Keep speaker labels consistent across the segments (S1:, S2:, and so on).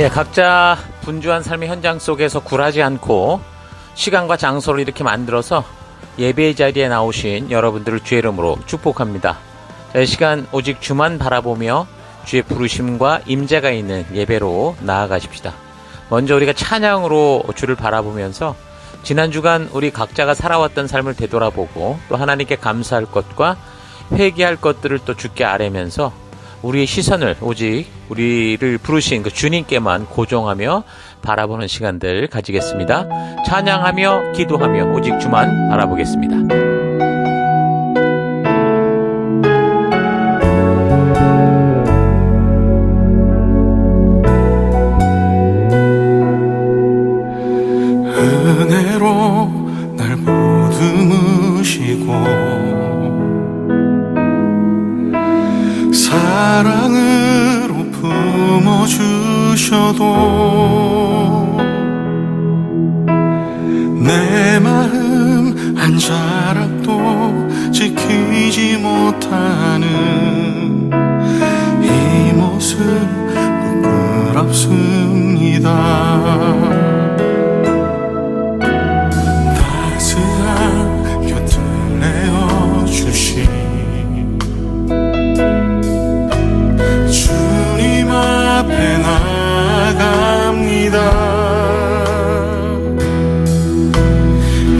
S1: 각자 분주한 삶의 현장 속에서 굴하지 않고 시간과 장소를 이렇게 만들어서 예배의 자리에 나오신 여러분들을 주의 이름으로 축복합니다. 이 시간 오직 주만 바라보며 주의 부르심과 임재가 있는 예배로 나아가십시다. 먼저 우리가 찬양으로 주를 바라보면서 지난 주간 우리 각자가 살아왔던 삶을 되돌아보고 또 하나님께 감사할 것과 회개할 것들을 또 주께 아뢰면서 우리의 시선을 오직 우리를 부르신 그 주님께만 고정하며 바라보는 시간들 가지겠습니다. 찬양하며 기도하며 오직 주만 바라보겠습니다.
S2: 은혜로 날 보듬으시고 사랑으로 품어주셔도 내 마음 한 자락도 지키지 못하는 이 모습 부끄럽습니다. 따스한 곁을 내어주신 주님 앞에 나갑니다.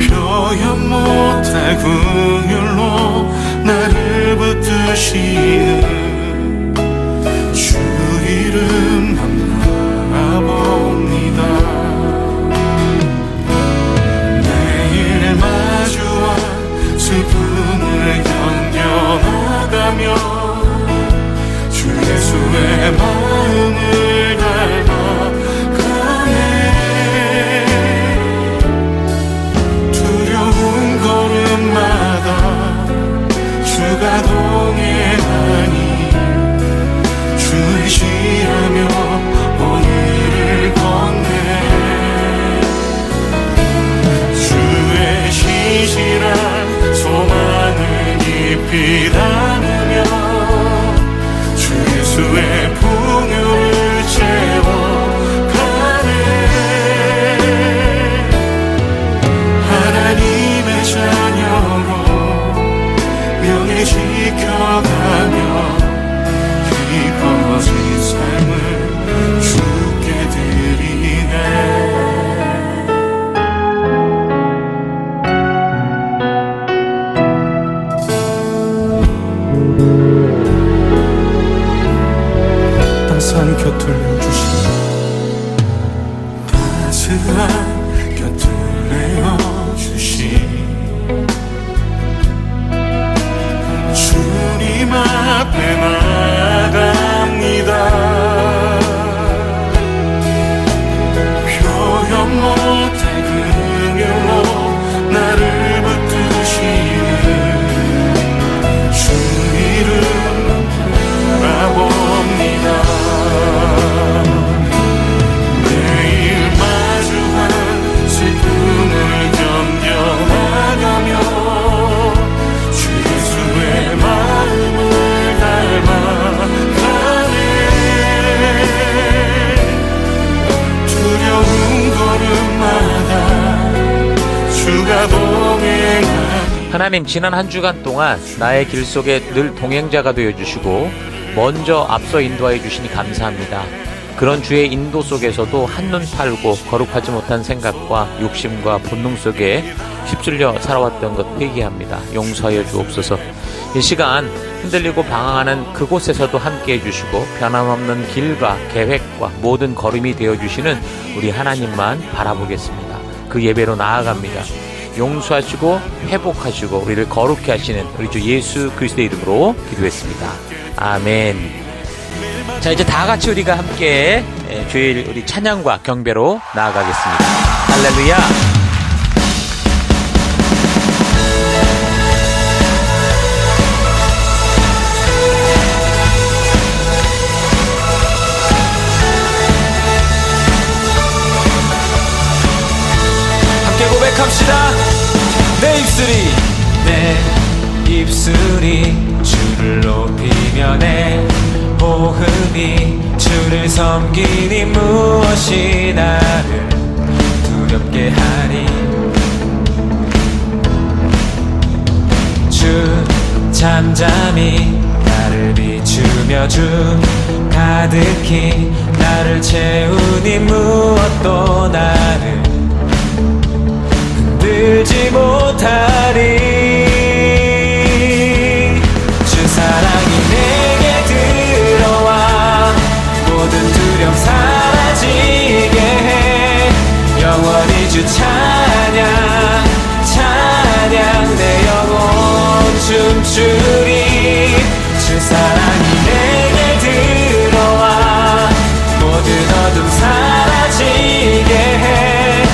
S2: 표현 못할 긍휼로 나를 붙드시는 주 이름만 바라봅니다. 매일 마주한 슬픔을 견뎌나가며 주 예수의 마음을 닮아가네. 두려운 걸음마다 주가 동행하니 주 의지하며 오늘을 걷네. 주의 시시한 소망을 깊이 담으며 주 예수의 풍요를 채워가네. 하나님의 자녀로 명예 지켜가며 깊어진 삶을 주께 드리네. 따스한 곁을 내어주시니 따스한 곁을 내어주시니 주님 앞에 나갑니다. 표현 못할 긍휼로 나를 붙드시는 주 이름 바라봅니다. 매일 마주한 슬픔을 견뎌나가며 주 예수의 마음을 닮아가네. 두려운 걸음마다 주가 동행하니.
S1: 하나님, 지난 한 주간 동안 나의 길 속에 늘 동행자가 되어주시고 먼저 앞서 인도하여 주시니 감사합니다. 그런 주의 인도 속에서도 한눈 팔고 거룩하지 못한 생각과 욕심과 본능 속에 휩쓸려 살아왔던 것 회개합니다. 용서하여 주옵소서. 이 시간 흔들리고 방황하는 그곳에서도 함께해 주시고 변함없는 길과 계획과 모든 걸음이 되어주시는 우리 하나님만 바라보겠습니다. 그 예배로 나아갑니다. 용서하시고 회복하시고 우리를 거룩해 하시는 우리 주 예수 그리스도의 이름으로 기도했습니다. 아멘. 자, 이제 다 같이 우리가 함께 주일 우리 찬양과 경배로 나아가겠습니다. 할렐루야.
S3: 함께 고백합시다. 내 입술이 주를 높이며 내 호흡이 주를 섬기니 무엇이 나를 두렵게 하리. 주 잠잠히 나를 비추며 주 가득히 나를 채우니 무엇도 나를 흔들지 못하리. 주 사랑이 내게 들어와 모든 두려움 사라지게 해. 영원히 주 찬양 찬양 내 영혼 춤추리. 주 사랑이 내게 들어와 모든 어둠 사라지게 해.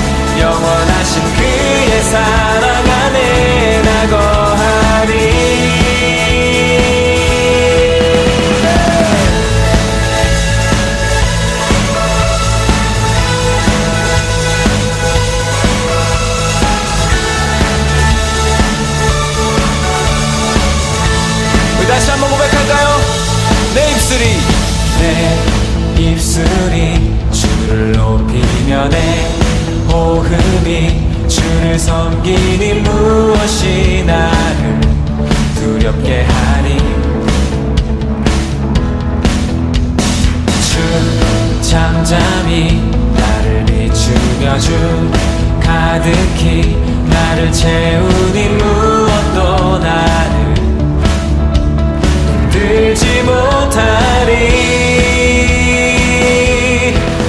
S3: 영원하신 그의 사랑 안에 나 거하리. 우리 다시 한번 고백할까요? 내 입술이 주를 높이며 내 호흡이 주를 섬기니 무엇이 나를 두렵게 하리. 주 잠잠히 나를 비추며 주 가득히 나를 채우니 무엇도 나를 흔들지 못하리.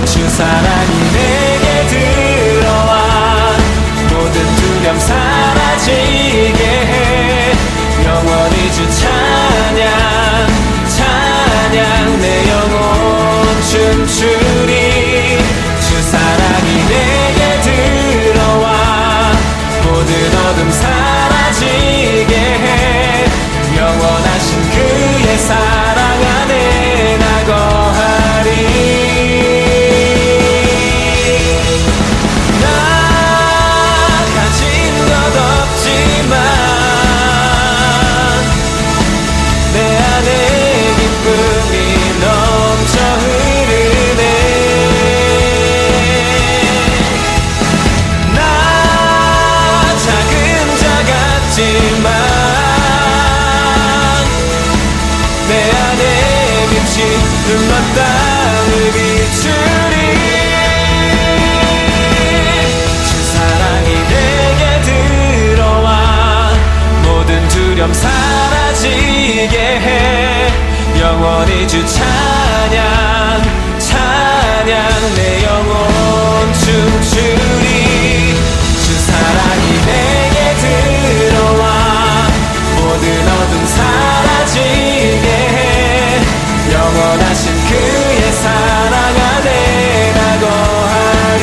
S3: 주 사랑이 내게 들어와 모든 두려움 사라지게 해. 영원히 주 찬양 찬양 내 영혼 춤추리. 주 사랑이 내게 들어와 모든 어둠 사라지게 해. 영원하신 그의 사랑 안에 나 거하리. 흠만 땅을 비추리. 주 사랑이 내게 들어와 모든 두려움 사라지게 해. 영원히 주 찬양 찬양 내 영혼 춤추리. 주 사랑이 내게 들어와 모든 어둠 사라지게 해. 영원하신 그의 사랑 안에 나 거하리.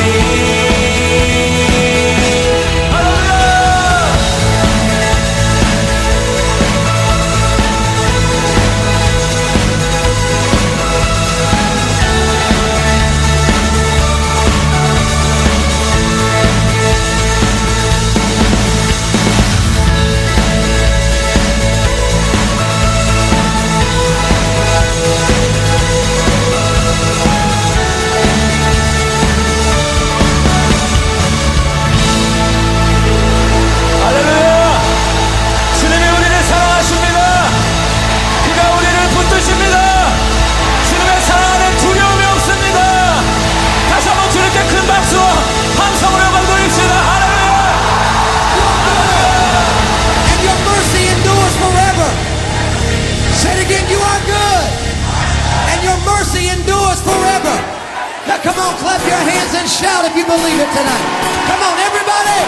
S4: Come on, clap your hands and shout if you believe it tonight. Come on, everybody.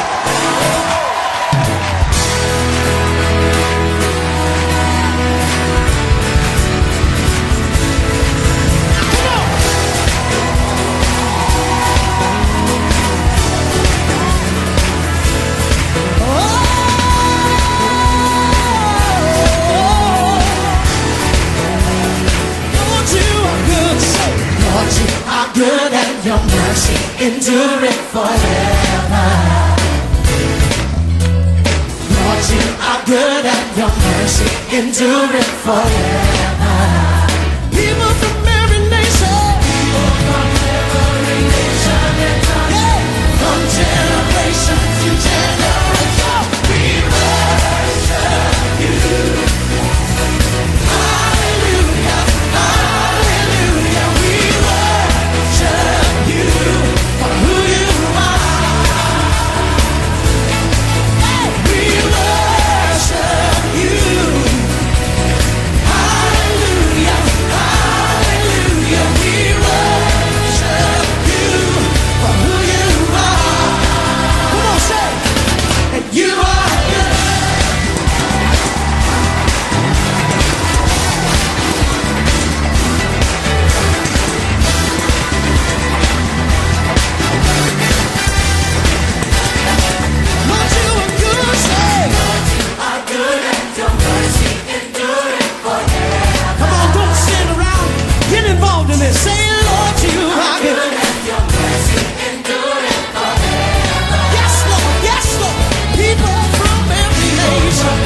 S5: Good and your mercy endureth forever. Lord, you are good and your mercy endureth forever. People generation to generation. We worship you. Hallelujah, hallelujah. We worship you for who you are. We worship you. Hallelujah, hallelujah. We worship you for who you are. Come on, say, and you are good. Lord, you are good, say. Come on, don't sit around. Get involved in this. Say, Lord, you are good. Yes, Lord. Yes, Lord. People from every nation,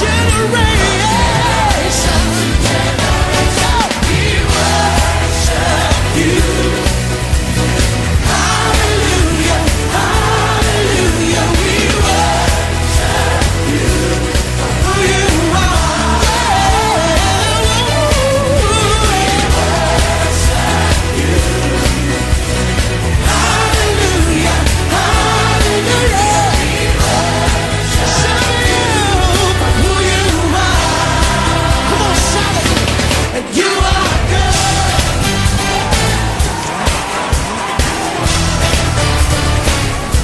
S5: generation. We worship you. Hallelujah, hallelujah. We worship you for who you are. Hallelujah, hallelujah. Shout you for who you are. Come on, shout it. And you are good.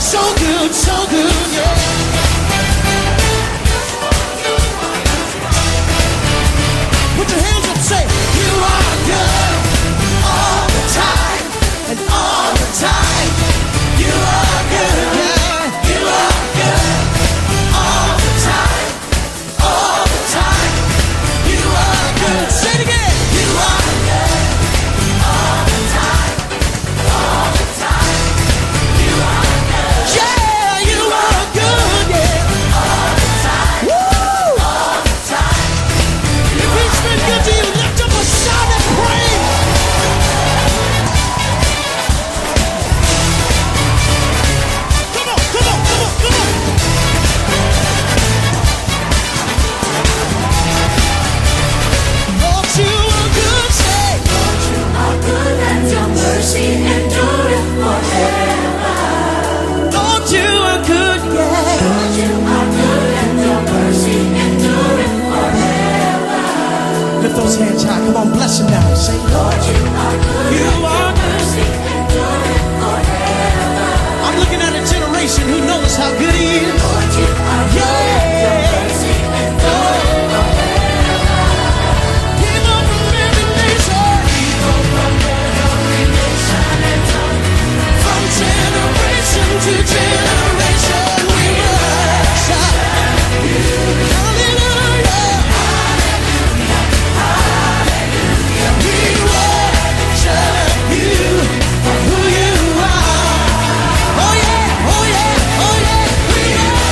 S5: So good, so good, yeah. Put your hands up, say, you are good all the time, and all the time. You are good, yeah. You are good all the time, all the time. You are good. Say it again. You are good all the time, all the time. You are good. Yeah, you are good, yeah. All the time. Woo! All the time. If he's been good to you, lift up a shout and praise. Come on, come on, come on, come on. Lord, you are good, say.
S6: Lord, you are good and your mercy endureth forever.
S5: Lord, you are good, yeah.
S6: Lord, you are good and your mercy endureth forever.
S5: Lift those hands high. Come on, bless him now. Say,
S6: Lord, you are good
S5: You
S6: and
S5: are
S6: your mercy endureth forever.
S5: I'm looking at a generation who knows how good he is.
S6: Lord, you are good and your mercy endureth forever.
S5: People from every nation, from generation to generation, we worship you. Hallelujah, hallelujah. We worship you for who you are. Oh yeah, oh yeah, oh yeah. We worship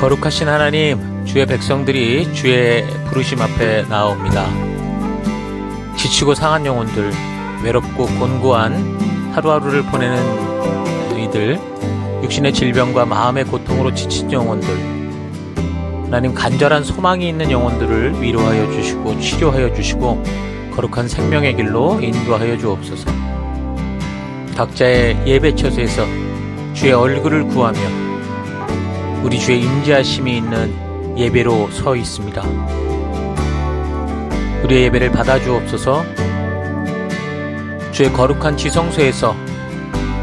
S1: 거룩하신 하나님, 주의 백성들이 주의 부르심 앞에 나옵니다. 지치고 상한 영혼들, 외롭고 곤고한 하루하루를 보내는 이들, 육신의 질병과 마음의 고통으로 지친 영혼들, 하나님 간절한 소망이 있는 영혼들을 위로하여 주시고 치료하여 주시고 거룩한 생명의 길로 인도하여 주옵소서. 각자의 예배 처소에서 주의 얼굴을 구하며 우리 주의 임재하심이 있는 예배로 서 있습니다. 우리의 예배를 받아주옵소서. 주의 거룩한 지성소에서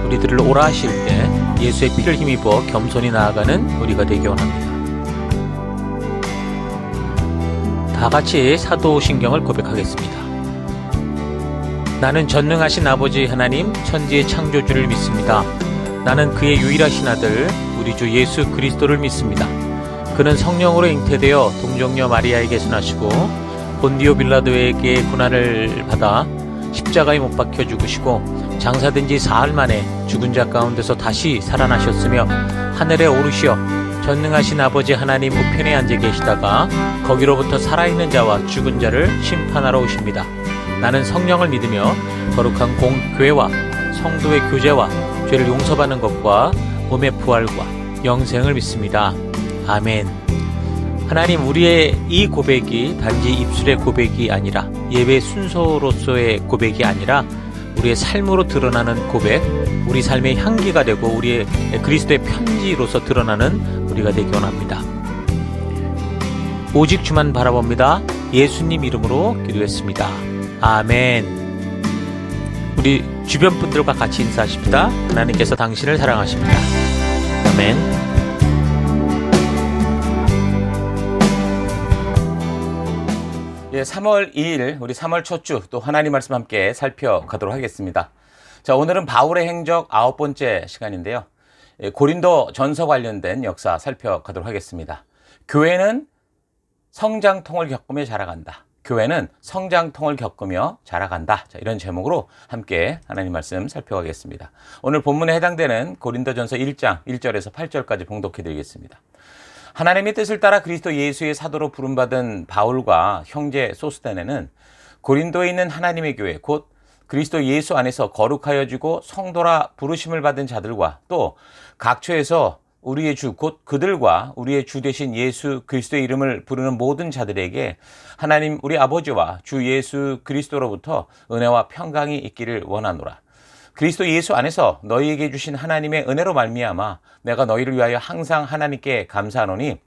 S1: 우리들을 오라 하실 때 예수의 피를 힘입어 겸손히 나아가는 우리가 되기 원합니다. 다 같이 사도신경을 고백하겠습니다. 나는 전능하신 아버지 하나님 천지의 창조주를 믿습니다. 나는 그의 유일하신 아들 우리 주 예수 그리스도를 믿습니다. 그는 성령으로 잉태되어 동정녀 마리아에게서 나시고 본디오 빌라도에게 고난을 받아 십자가에 못 박혀 죽으시고 장사된 지 사흘 만에 죽은 자 가운데서 다시 살아나셨으며 하늘에 오르시어 전능하신 아버지 하나님 우편에 앉아 계시다가 거기로부터 살아있는 자와 죽은 자를 심판하러 오십니다. 나는 성령을 믿으며 거룩한 공교회와 성도의 교제와 죄를 용서받는 것과 몸의 부활과 영생을 믿습니다. 아멘. 하나님, 우리의 이 고백이 단지 입술의 고백이 아니라 예배 순서로서의 고백이 아니라 우리의 삶으로 드러나는 고백, 우리 삶의 향기가 되고 우리의 그리스도의 편지로서 드러나는 우리가 되기 원합니다. 오직 주만 바라봅니다. 예수님 이름으로 기도했습니다. 아멘. 우리 주변 분들과 같이 인사하십니다. 하나님께서 당신을 사랑하십니다. 아멘. 예, 3월 2일 우리 3월 첫 주 또 하나님 말씀 함께 살펴가도록 하겠습니다. 자, 오늘은 바울의 행적 9번째 시간인데요. 고린도 전서 관련된 역사 살펴가도록 하겠습니다. 교회는 성장통을 겪으며 자라간다. 교회는 성장통을 겪으며 자라간다. 자, 이런 제목으로 함께 하나님 말씀 살펴가겠습니다. 오늘 본문에 해당되는 고린도전서 1장 1절에서 8절까지 봉독해 드리겠습니다. 하나님의 뜻을 따라 그리스도 예수의 사도로 부름받은 바울과 형제 소스데네는 고린도에 있는 하나님의 교회 곧 그리스도 예수 안에서 거룩하여 주고 성도라 부르심을 받은 자들과 또 각처에서 우리의 주 곧 그들과 우리의 주 되신 예수 그리스도의 이름을 부르는 모든 자들에게 하나님 우리 아버지와 주 예수 그리스도로부터 은혜와 평강이 있기를 원하노라. 그리스도 예수 안에서 너희에게 주신 하나님의 은혜로 말미암아 내가 너희를 위하여 항상 하나님께 감사하노니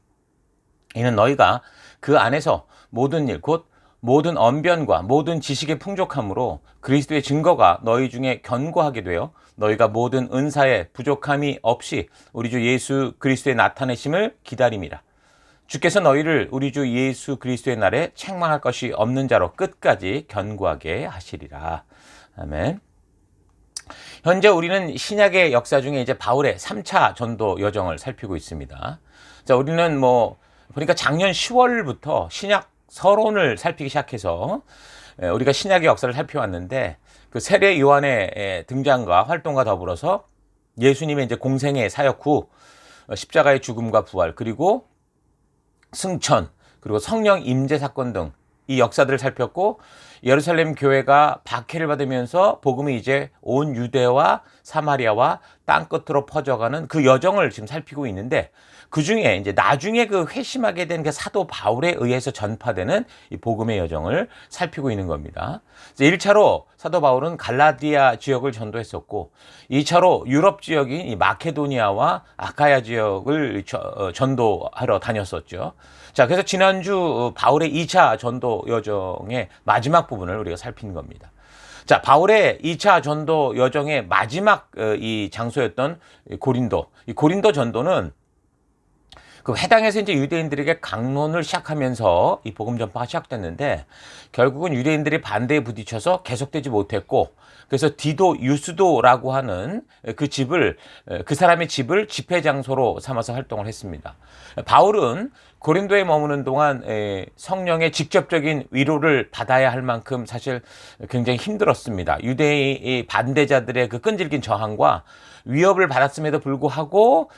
S1: 이는 너희가 그 안에서 모든 일 곧 모든 언변과 모든 지식의 풍족함으로 그리스도의 증거가 너희 중에 견고하게 되어 너희가 모든 은사에 부족함이 없이 우리 주 예수 그리스도의 나타내심을 기다림이라. 주께서 너희를 우리 주 예수 그리스도의 날에 책망할 것이 없는 자로 끝까지 견고하게 하시리라. 아멘. 현재 우리는 신약의 역사 중에 이제 바울의 3차 전도 여정을 살피고 있습니다. 자, 우리는 보니까 작년 10월부터 신약 서론을 살피기 시작해서 우리가 신약의 역사를 살펴왔는데 그 세례 요한의 등장과 활동과 더불어서 예수님의 이제 공생의 사역 후 십자가의 죽음과 부활 그리고 승천 그리고 성령 임재 사건 등 이 역사들을 살폈고 예루살렘 교회가 박해를 받으면서 복음이 이제 온 유대와 사마리아와 땅끝으로 퍼져가는 그 여정을 지금 살피고 있는데 그 중에 이제 나중에 그 회심하게 된 그 사도 바울에 의해서 전파되는 이 복음의 여정을 살피고 있는 겁니다. 1차로 사도 바울은 갈라디아 지역을 전도했었고 2차로 유럽 지역인 이 마케도니아와 아카야 지역을 전도하러 다녔었죠. 자, 그래서 지난주 바울의 2차 전도 여정의 마지막 부분을 우리가 살핀 겁니다. 자, 바울의 2차 전도 여정의 마지막 이 장소였던 고린도. 이 고린도 전도는 그 해당에서 이제 유대인들에게 강론을 시작하면서 이 복음 전파가 시작됐는데 결국은 유대인들이 반대에 부딪혀서 계속되지 못했고 그래서 디도 유스도라고 하는 그 사람의 집을 집회 장소로 삼아서 활동을 했습니다. 바울은 고린도에 머무는 동안 성령의 직접적인 위로를 받아야 할 만큼 사실 굉장히 힘들었습니다. 유대의 반대자들의 그 끈질긴 저항과 위협을 받았음에도 불구하고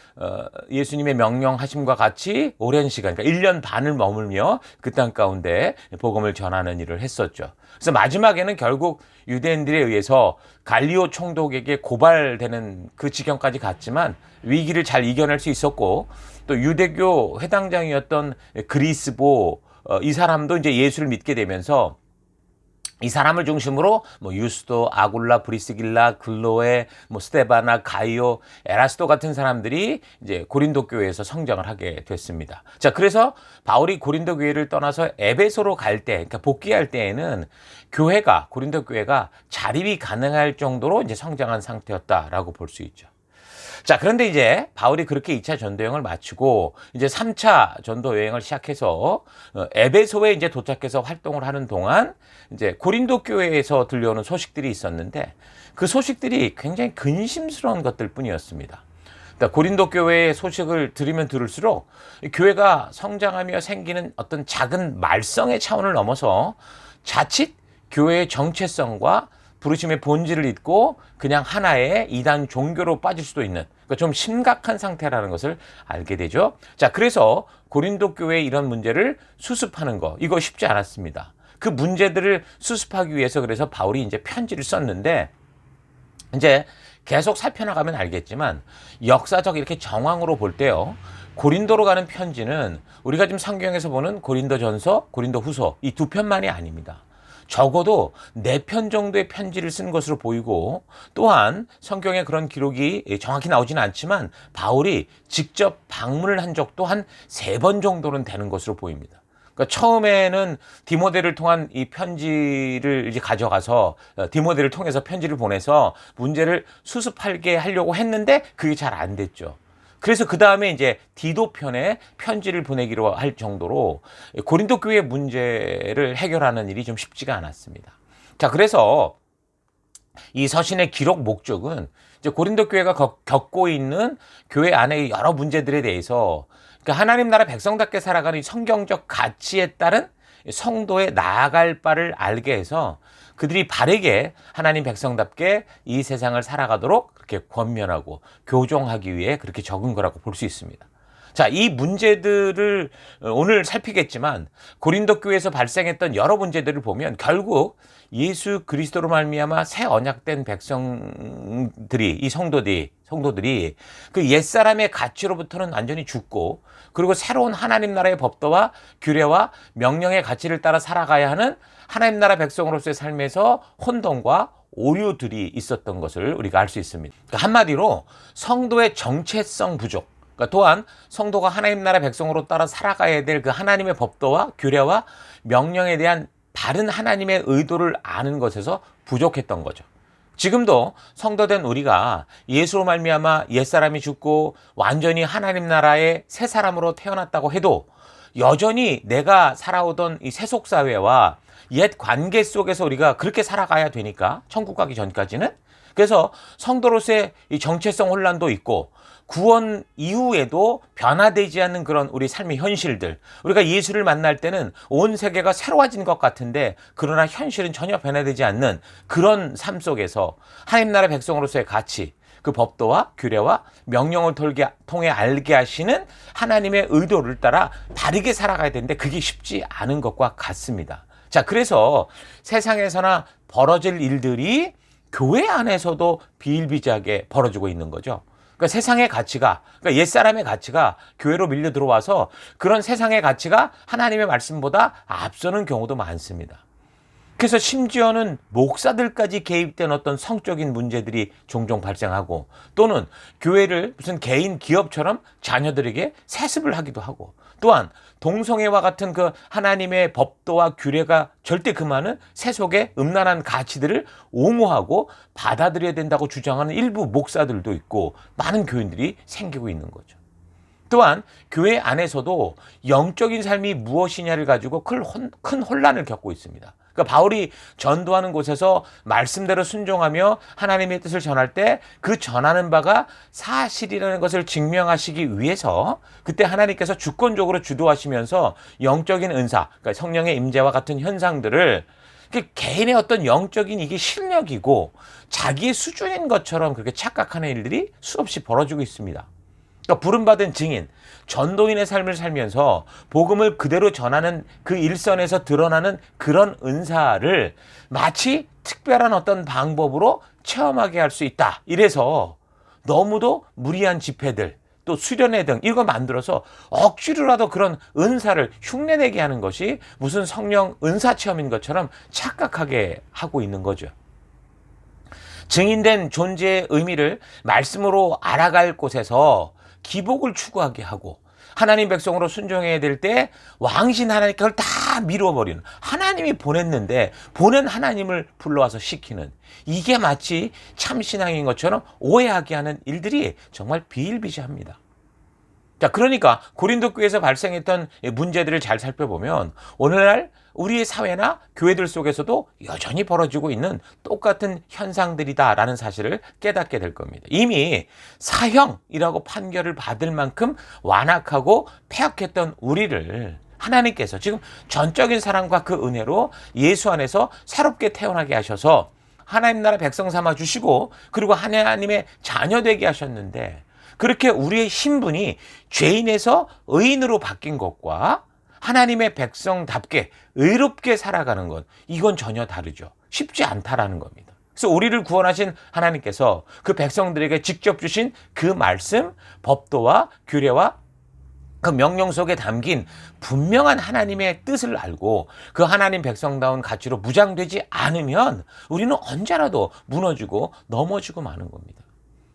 S1: 예수님의 명령하심과 제자들과 같이 오랜 시간, 그러니까 1년 반을 머물며 그 땅 가운데 복음을 전하는 일을 했었죠. 그래서 마지막에는 결국 유대인들에 의해서 갈리오 총독에게 고발되는 그 지경까지 갔지만 위기를 잘 이겨낼 수 있었고, 또 유대교 회당장이었던 그리스보 이 사람도 이제 예수를 믿게 되면서 이 사람을 중심으로 뭐 유스도, 아굴라, 브리스길라, 글로에, 뭐 스테바나, 가이오, 에라스도 같은 사람들이 이제 고린도 교회에서 성장을 하게 됐습니다. 자, 그래서 바울이 고린도 교회를 떠나서 에베소로 갈 때, 그러니까 복귀할 때에는 교회가, 고린도 교회가 자립이 가능할 정도로 이제 성장한 상태였다라고 볼 수 있죠. 자, 그런데 이제 바울이 그렇게 2차 전도 여행을 마치고 이제 3차 전도 여행을 시작해서 에베소에 이제 도착해서 활동을 하는 동안 이제 고린도 교회에서 들려오는 소식들이 있었는데 그 소식들이 굉장히 근심스러운 것들 뿐이었습니다. 그러니까 고린도 교회의 소식을 들으면 들을수록 교회가 성장하며 생기는 어떤 작은 말썽의 차원을 넘어서 자칫 교회의 정체성과 부르심의 본질을 잊고 그냥 하나의 이단 종교로 빠질 수도 있는, 그러니까 좀 심각한 상태라는 것을 알게 되죠. 자, 그래서 고린도 교회의 이런 문제를 수습하는 거, 이거 쉽지 않았습니다. 그 문제들을 수습하기 위해서 그래서 바울이 이제 편지를 썼는데, 이제 계속 살펴나가면 알겠지만 역사적 이렇게 정황으로 볼 때요, 고린도로 가는 편지는 우리가 지금 성경에서 보는 고린도전서, 고린도후서 이 두 편만이 아닙니다. 적어도 4편 정도의 편지를 쓴 것으로 보이고, 또한 성경에 그런 기록이 정확히 나오지는 않지만 바울이 직접 방문을 한 적도 한 3번 정도는 되는 것으로 보입니다. 그러니까 처음에는 디모데를 통한 이 편지를 이제 가져가서 디모데를 통해서 편지를 보내서 문제를 수습하게 하려고 했는데 그게 잘 안 됐죠. 그래서 그 다음에 이제 디도 편에 편지를 보내기로 할 정도로 고린도 교회 문제를 해결하는 일이 좀 쉽지가 않았습니다. 자, 그래서 이 서신의 기록 목적은 이제 고린도 교회가 겪고 있는 교회 안의 여러 문제들에 대해서, 그러니까 하나님 나라 백성답게 살아가는 이 성경적 가치에 따른 성도의 나아갈 바를 알게 해서 그들이 바르게 하나님 백성답게 이 세상을 살아가도록 그렇게 권면하고 교종하기 위해 그렇게 적은 거라고 볼 수 있습니다. 자, 이 문제들을 오늘 살피겠지만 고린도 교회에서 발생했던 여러 문제들을 보면 결국 예수 그리스도로 말미암아 새 언약된 백성들이, 이 성도들이 그 옛사람의 가치로부터는 완전히 죽고, 그리고 새로운 하나님 나라의 법도와 규례와 명령의 가치를 따라 살아가야 하는 하나님 나라 백성으로서의 삶에서 혼돈과 오류들이 있었던 것을 우리가 알 수 있습니다. 그러니까 한마디로 성도의 정체성 부족, 그러니까 또한 성도가 하나님 나라 백성으로 따라 살아가야 될 그 하나님의 법도와 규례와 명령에 대한 바른 하나님의 의도를 아는 것에서 부족했던 거죠. 지금도 성도된 우리가 예수로 말미암아 옛사람이 죽고 완전히 하나님 나라의 새 사람으로 태어났다고 해도 여전히 내가 살아오던 이 세속사회와 옛 관계 속에서 우리가 그렇게 살아가야 되니까, 천국 가기 전까지는. 그래서 성도로서의 이 정체성 혼란도 있고, 구원 이후에도 변화되지 않는 그런 우리 삶의 현실들, 우리가 예수를 만날 때는 온 세계가 새로워진 것 같은데 그러나 현실은 전혀 변화되지 않는 그런 삶 속에서 하나님 나라 백성으로서의 가치, 그 법도와 규례와 명령을 통해 알게 하시는 하나님의 의도를 따라 바르게 살아가야 되는데 그게 쉽지 않은 것과 같습니다. 자, 그래서 세상에서나 벌어질 일들이 교회 안에서도 비일비재하게 벌어지고 있는 거죠. 그러니까 세상의 가치가, 그러니까 옛사람의 가치가 교회로 밀려 들어와서 그런 세상의 가치가 하나님의 말씀보다 앞서는 경우도 많습니다. 그래서 심지어는 목사들까지 개입된 어떤 성적인 문제들이 종종 발생하고, 또는 교회를 무슨 개인 기업처럼 자녀들에게 세습을 하기도 하고, 또한 동성애와 같은 그 하나님의 법도와 규례가 절대 금하는 세속의 음란한 가치들을 옹호하고 받아들여야 된다고 주장하는 일부 목사들도 있고 많은 교인들이 생기고 있는 거죠. 또한 교회 안에서도 영적인 삶이 무엇이냐를 가지고 큰 혼란을 겪고 있습니다. 그러니까 바울이 전도하는 곳에서 말씀대로 순종하며 하나님의 뜻을 전할 때 그 전하는 바가 사실이라는 것을 증명하시기 위해서 그때 하나님께서 주권적으로 주도하시면서 영적인 은사, 그러니까 성령의 임재와 같은 현상들을 개인의 어떤 영적인 이게 실력이고 자기의 수준인 것처럼 그렇게 착각하는 일들이 수없이 벌어지고 있습니다. 그러니까 부름받은 증인, 전도인의 삶을 살면서 복음을 그대로 전하는 그 일선에서 드러나는 그런 은사를 마치 특별한 어떤 방법으로 체험하게 할 수 있다. 이래서 너무도 무리한 집회들, 또 수련회 등 이거 만들어서 억지로라도 그런 은사를 흉내내게 하는 것이 무슨 성령 은사 체험인 것처럼 착각하게 하고 있는 거죠. 증인된 존재의 의미를 말씀으로 알아갈 곳에서 기복을 추구하게 하고 하나님 백성으로 순종해야 될 때 왕신 하나님께 그걸 다 미뤄버리는, 하나님이 보냈는데 보낸 하나님을 불러와서 시키는, 이게 마치 참신앙인 것처럼 오해하게 하는 일들이 정말 비일비재합니다. 자, 그러니까 고린도 교회에서 발생했던 문제들을 잘 살펴보면 오늘날 우리의 사회나 교회들 속에서도 여전히 벌어지고 있는 똑같은 현상들이다라는 사실을 깨닫게 될 겁니다. 이미 사형이라고 판결을 받을 만큼 완악하고 패역했던 우리를 하나님께서 지금 전적인 사랑과 그 은혜로 예수 안에서 새롭게 태어나게 하셔서 하나님 나라 백성 삼아 주시고 그리고 하나님의 자녀 되게 하셨는데, 그렇게 우리의 신분이 죄인에서 의인으로 바뀐 것과 하나님의 백성답게 의롭게 살아가는 것, 이건 전혀 다르죠. 쉽지 않다라는 겁니다. 그래서 우리를 구원하신 하나님께서 그 백성들에게 직접 주신 그 말씀, 법도와 규례와 그 명령 속에 담긴 분명한 하나님의 뜻을 알고 그 하나님 백성다운 가치로 무장되지 않으면 우리는 언제라도 무너지고 넘어지고 마는 겁니다.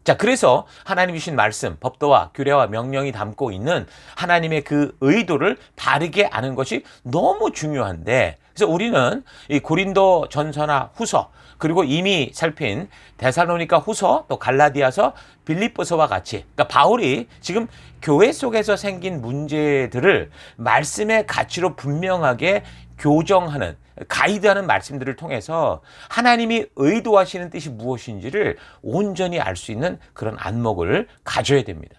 S1: 자, 그래서 하나님이 주신 말씀, 법도와 규례와 명령이 담고 있는 하나님의 그 의도를 바르게 아는 것이 너무 중요한데, 그래서 우리는 이 고린도 전서나 후서, 그리고 이미 살핀 데살로니가 후서, 또 갈라디아서, 빌립보서와 같이, 그러니까 바울이 지금 교회 속에서 생긴 문제들을 말씀의 가치로 분명하게 교정하는, 가이드하는 말씀들을 통해서 하나님이 의도하시는 뜻이 무엇인지를 온전히 알 수 있는 그런 안목을 가져야 됩니다.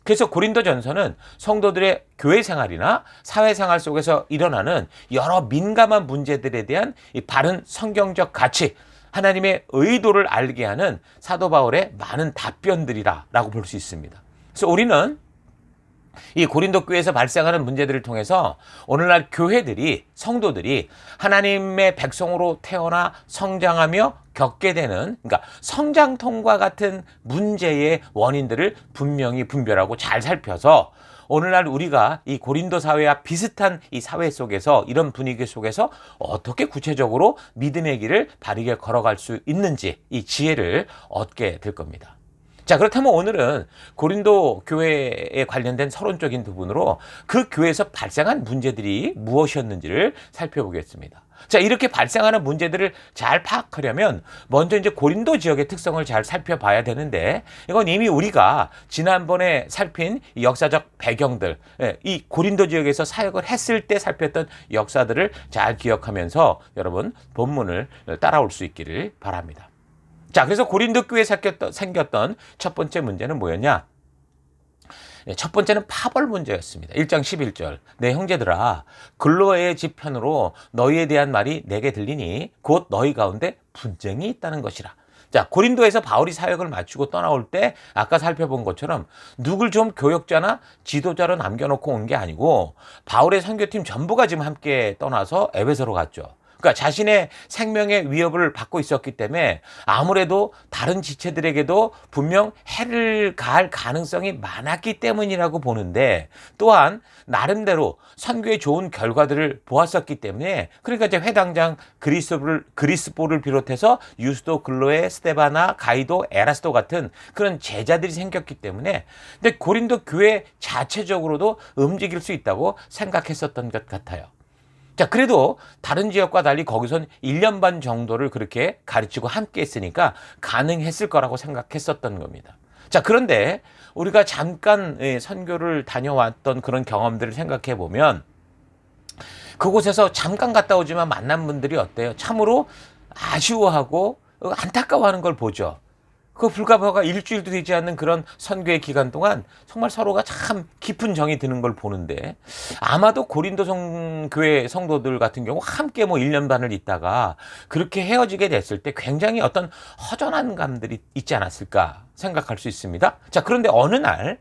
S1: 그래서 고린도전서는 성도들의 교회 생활이나 사회 생활 속에서 일어나는 여러 민감한 문제들에 대한 이 바른 성경적 가치, 하나님의 의도를 알게 하는 사도 바울의 많은 답변들이라고 볼 수 있습니다. 그래서 우리는 이 고린도 교회에서 발생하는 문제들을 통해서 오늘날 교회들이, 성도들이 하나님의 백성으로 태어나 성장하며 겪게 되는, 그러니까 성장통과 같은 문제의 원인들을 분명히 분별하고 잘 살펴서 오늘날 우리가 이 고린도 사회와 비슷한 이 사회 속에서, 이런 분위기 속에서 어떻게 구체적으로 믿음의 길을 바르게 걸어갈 수 있는지 이 지혜를 얻게 될 겁니다. 자, 그렇다면 오늘은 고린도 교회에 관련된 서론적인 부분으로 그 교회에서 발생한 문제들이 무엇이었는지를 살펴보겠습니다. 자, 이렇게 발생하는 문제들을 잘 파악하려면 먼저 이제 고린도 지역의 특성을 잘 살펴봐야 되는데, 이건 이미 우리가 지난번에 살핀 역사적 배경들, 이 고린도 지역에서 사역을 했을 때 살폈던 역사들을 잘 기억하면서 여러분 본문을 따라올 수 있기를 바랍니다. 자, 그래서 고린도 교회에 생겼던 첫 번째 문제는 뭐였냐? 첫 번째는 파벌 문제였습니다. 1장 11절. 내 형제들아, 글로의 집 편으로 너희에 대한 말이 내게 들리니 곧 너희 가운데 분쟁이 있다는 것이라. 자, 고린도에서 바울이 사역을 마치고 떠나올 때 아까 살펴본 것처럼 누굴 좀 교역자나 지도자로 남겨놓고 온 게 아니고 바울의 선교팀 전부가 지금 함께 떠나서 에베소로 갔죠. 그러니까 자신의 생명의 위협을 받고 있었기 때문에 아무래도 다른 지체들에게도 분명 해를 가할 가능성이 많았기 때문이라고 보는데, 또한 나름대로 선교의 좋은 결과들을 보았었기 때문에, 그러니까 이제 회당장 그리스보를 비롯해서 유스도, 글로에, 스데바나, 가이도, 에라스도 같은 그런 제자들이 생겼기 때문에, 근데 고린도 교회 자체적으로도 움직일 수 있다고 생각했었던 것 같아요. 자, 그래도 다른 지역과 달리 거기선 1년 반 정도를 그렇게 가르치고 함께 했으니까 가능했을 거라고 생각했었던 겁니다. 자, 그런데 우리가 잠깐 선교를 다녀왔던 그런 경험들을 생각해 보면 그곳에서 잠깐 갔다 오지만 만난 분들이 어때요? 참으로 아쉬워하고 안타까워하는 걸 보죠. 그 불과 일주일도 되지 않는 그런 선교의 기간 동안 정말 서로가 참 깊은 정이 드는 걸 보는데, 아마도 고린도 교회 성도들 같은 경우 함께 뭐 1년 반을 있다가 그렇게 헤어지게 됐을 때 굉장히 어떤 허전한 감들이 있지 않았을까 생각할 수 있습니다. 자, 그런데 어느 날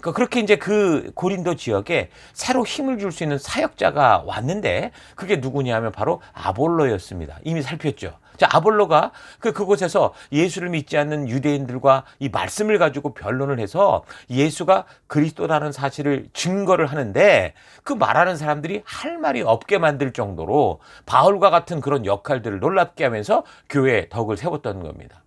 S1: 그렇게 이제 그 고린도 지역에 새로 힘을 줄 수 있는 사역자가 왔는데, 그게 누구냐면 바로 아볼로였습니다. 이미 살폈죠. 자, 아볼로가 그곳에서 예수를 믿지 않는 유대인들과 이 말씀을 가지고 변론을 해서 예수가 그리스도라는 사실을 증거를 하는데, 그 말하는 사람들이 할 말이 없게 만들 정도로 바울과 같은 그런 역할들을 놀랍게 하면서 교회에 덕을 세웠던 겁니다.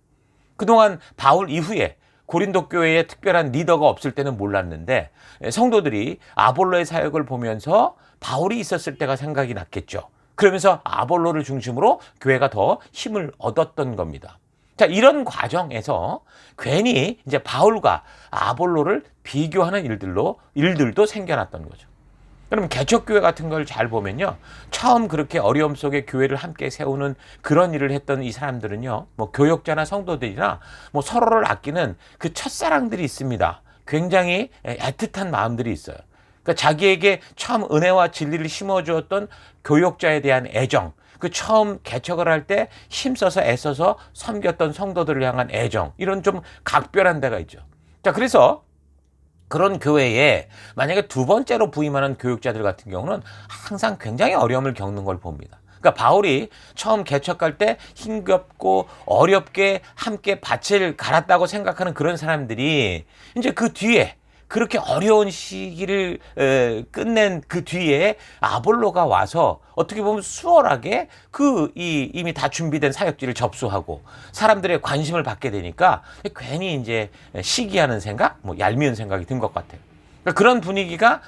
S1: 그동안 바울 이후에 고린도 교회에 특별한 리더가 없을 때는 몰랐는데, 성도들이 아볼로의 사역을 보면서 바울이 있었을 때가 생각이 났겠죠. 그러면서 아볼로를 중심으로 교회가 더 힘을 얻었던 겁니다. 자, 이런 과정에서 괜히 이제 바울과 아볼로를 비교하는 일들도 생겨났던 거죠. 그럼 개척교회 같은 걸 잘 보면요, 처음 그렇게 어려움 속에 교회를 함께 세우는 그런 일을 했던 이 사람들은요, 뭐 교역자나 성도들이나 뭐 서로를 아끼는 그 첫사랑들이 있습니다. 굉장히 애틋한 마음들이 있어요. 그러니까 자기에게 처음 은혜와 진리를 심어주었던 교역자에 대한 애정, 그 처음 개척을 할 때 힘써서 애써서 섬겼던 성도들을 향한 애정, 이런 좀 각별한 데가 있죠. 자, 그래서 그런 교회에 만약에 두 번째로 부임하는 교육자들 같은 경우는 항상 굉장히 어려움을 겪는 걸 봅니다. 그러니까 바울이 처음 개척할 때 힘겹고 어렵게 함께 밭을 갈았다고 생각하는 그런 사람들이 이제 그 뒤에 그렇게 어려운 시기를 끝낸 그 뒤에 아볼로가 와서 어떻게 보면 수월하게 이미 다 준비된 사역지를 접수하고 사람들의 관심을 받게 되니까 괜히 이제 시기하는 생각, 뭐 얄미운 생각이 든 것 같아요. 그러니까 그런 분위기가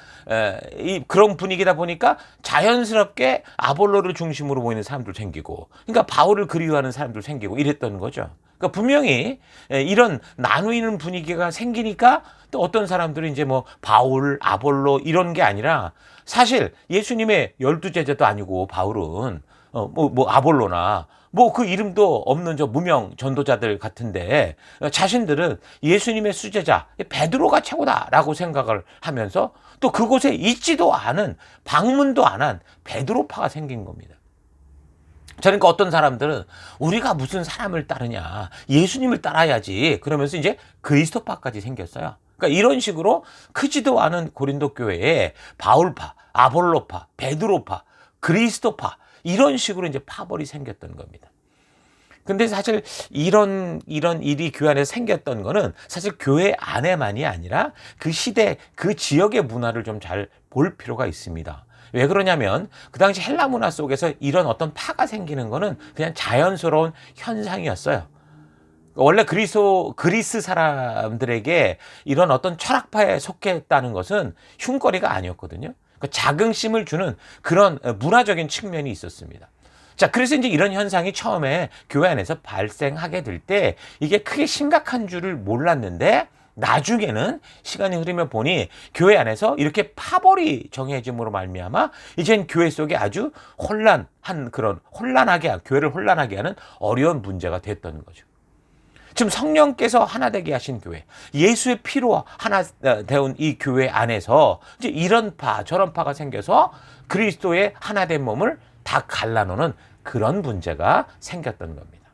S1: 그런 분위기다 보니까 자연스럽게 아볼로를 중심으로 모이는 사람들 생기고, 그러니까 바울을 그리워하는 사람들 생기고 이랬던 거죠. 그러니까 분명히 이런 나누이는 분위기가 생기니까 또 어떤 사람들은 이제 뭐 바울, 아볼로 이런 게 아니라, 사실 예수님의 12제자도 아니고 바울은 뭐 아볼로나 뭐 그 이름도 없는 저 무명 전도자들 같은데, 자신들은 예수님의 수제자 베드로가 최고다라고 생각을 하면서 또 그곳에 있지도 않은, 방문도 안 한 베드로파가 생긴 겁니다. 그러니까 어떤 사람들은 우리가 무슨 사람을 따르냐, 예수님을 따라야지, 그러면서 이제 그리스도파까지 생겼어요. 그러니까 이런 식으로 크지도 않은 고린도 교회에 바울파, 아볼로파, 베드로파, 그리스도파, 이런 식으로 이제 파벌이 생겼던 겁니다. 근데 사실 이런 일이 교회 안에 생겼던 거는 사실 교회 안에만이 아니라 그 시대, 그 지역의 문화를 좀 잘 볼 필요가 있습니다. 왜 그러냐면 그 당시 헬라 문화 속에서 이런 어떤 파가 생기는 거는 그냥 자연스러운 현상이었어요. 원래 그리스 사람들에게 이런 어떤 철학파에 속했다는 것은 흉거리가 아니었거든요. 자긍심을 주는 그런 문화적인 측면이 있었습니다. 자, 그래서 이제 이런 현상이 처음에 교회 안에서 발생하게 될 때 이게 크게 심각한 줄을 몰랐는데, 나중에는 시간이 흐르며 보니 교회 안에서 이렇게 파벌이 정해짐으로 말미암아 이젠 교회 속에 아주 교회를 혼란하게 하는 어려운 문제가 됐던 거죠. 지금 성령께서 하나 되게 하신 교회, 예수의 피로 하나 되온 이 교회 안에서 이제 이런 파 저런 파가 생겨서 그리스도의 하나 된 몸을 다 갈라놓는 그런 문제가 생겼던 겁니다.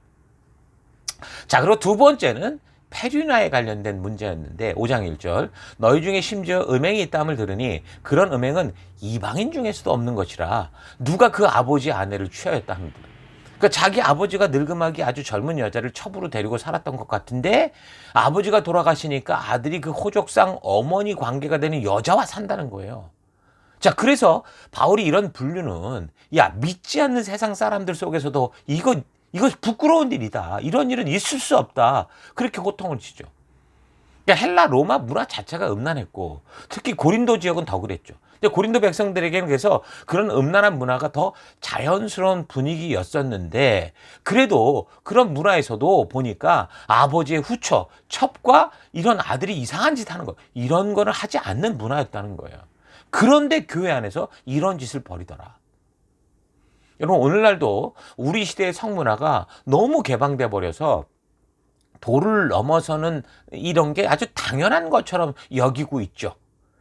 S1: 자, 그리고 두 번째는 페류나에 관련된 문제였는데, 5장 1절, 너희 중에 심지어 음행이 있다함을 들으니 그런 음행은 이방인 중에서도 없는 것이라 누가 그 아버지 아내를 취하였다 합니다. 그러니까 자기 아버지가 늙음하기 아주 젊은 여자를 첩으로 데리고 살았던 것 같은데, 아버지가 돌아가시니까 아들이 그 호족상 어머니 관계가 되는 여자와 산다는 거예요. 자, 그래서 바울이 이런 분류는, 믿지 않는 세상 사람들 속에서도 이거 부끄러운 일이다, 이런 일은 있을 수 없다, 그렇게 호통을 치죠. 그러니까 헬라 로마 문화 자체가 음란했고, 특히 고린도 지역은 더 그랬죠. 근데 고린도 백성들에게는 그래서 그런 음란한 문화가 더 자연스러운 분위기였었는데, 그래도 그런 문화에서도 보니까 아버지의 후처, 첩과 이런 아들이 이상한 짓 하는 거, 이런 거를 하지 않는 문화였다는 거예요. 그런데 교회 안에서 이런 짓을 벌이더라. 여러분, 오늘날도 우리 시대의 성문화가 너무 개방돼 버려서 도를 넘어서는 이런 게 아주 당연한 것처럼 여기고 있죠.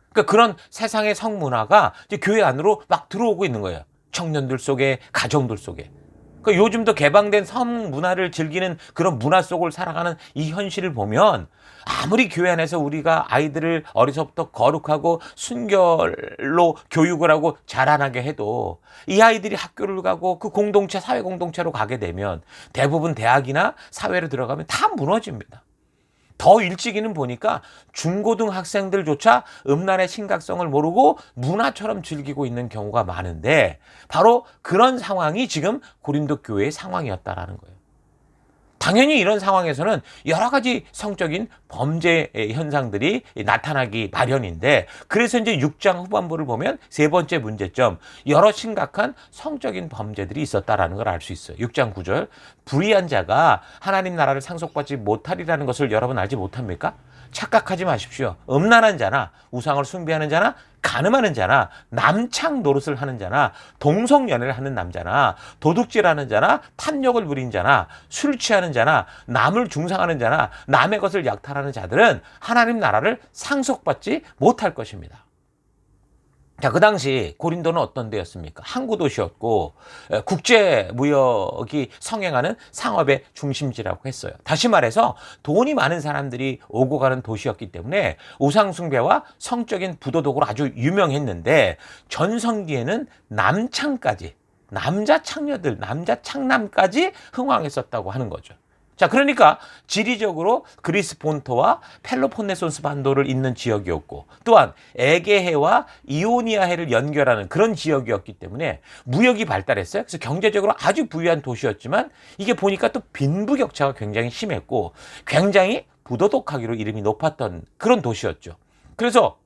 S1: 그러니까 그런 세상의 성문화가 이제 교회 안으로 막 들어오고 있는 거예요. 청년들 속에, 가정들 속에. 그러니까 요즘도 개방된 성문화를 즐기는 그런 문화 속을 살아가는 이 현실을 보면 아무리 교회 안에서 우리가 아이들을 어려서부터 거룩하고 순결로 교육을 하고 자라나게 해도 이 아이들이 학교를 가고 그 공동체, 사회 공동체로 가게 되면 대부분 대학이나 사회로 들어가면 다 무너집니다. 더 일찍이는 보니까 중고등학생들조차 음란의 심각성을 모르고 문화처럼 즐기고 있는 경우가 많은데 바로 그런 상황이 지금 고린도 교회의 상황이었다라는 거예요. 당연히 이런 상황에서는 여러 가지 성적인 범죄 현상들이 나타나기 마련인데 그래서 이제 6장 후반부를 보면 세 번째 문제점, 여러 심각한 성적인 범죄들이 있었다라는 걸 알 수 있어요. 6장 9절, 불의한 자가 하나님 나라를 상속받지 못하리라는 것을 여러분 알지 못합니까? 착각하지 마십시오. 음란한 자나 우상을 숭배하는 자나 간음하는 자나 남창 노릇을 하는 자나 동성연애를 하는 남자나 도둑질하는 자나 탐욕을 부린 자나 술 취하는 자나 남을 중상하는 자나 남의 것을 약탈하는 자들은 하나님 나라를 상속받지 못할 것입니다. 자, 그 당시 고린도는 어떤 데였습니까? 항구 도시였고 국제 무역이 성행하는 상업의 중심지라고 했어요. 다시 말해서 돈이 많은 사람들이 오고 가는 도시였기 때문에 우상 숭배와 성적인 부도덕으로 아주 유명했는데 전성기에는 남창까지, 남자 창녀들, 남자 창남까지 흥왕했었다고 하는 거죠. 자, 그러니까 지리적으로 그리스 본토와 펠로폰네소스 반도를 잇는 지역이었고 또한 에게해와 이오니아해를 연결하는 그런 지역이었기 때문에 무역이 발달했어요. 그래서 경제적으로 아주 부유한 도시였지만 이게 보니까 또 빈부격차가 굉장히 심했고 굉장히 부도덕하기로 이름이 높았던 그런 도시였죠. 그래서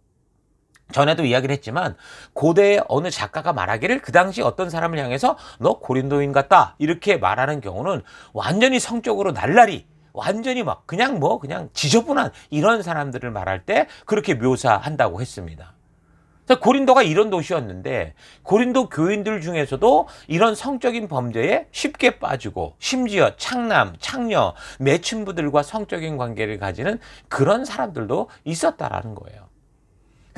S1: 전에도 이야기를 했지만 고대의 어느 작가가 말하기를 그 당시 어떤 사람을 향해서 너 고린도인 같다 이렇게 말하는 경우는 완전히 성적으로 날라리 완전히 막 그냥 지저분한 이런 사람들을 말할 때 그렇게 묘사한다고 했습니다. 고린도가 이런 도시였는데 고린도 교인들 중에서도 이런 성적인 범죄에 쉽게 빠지고 심지어 창남, 창녀, 매춘부들과 성적인 관계를 가지는 그런 사람들도 있었다라는 거예요.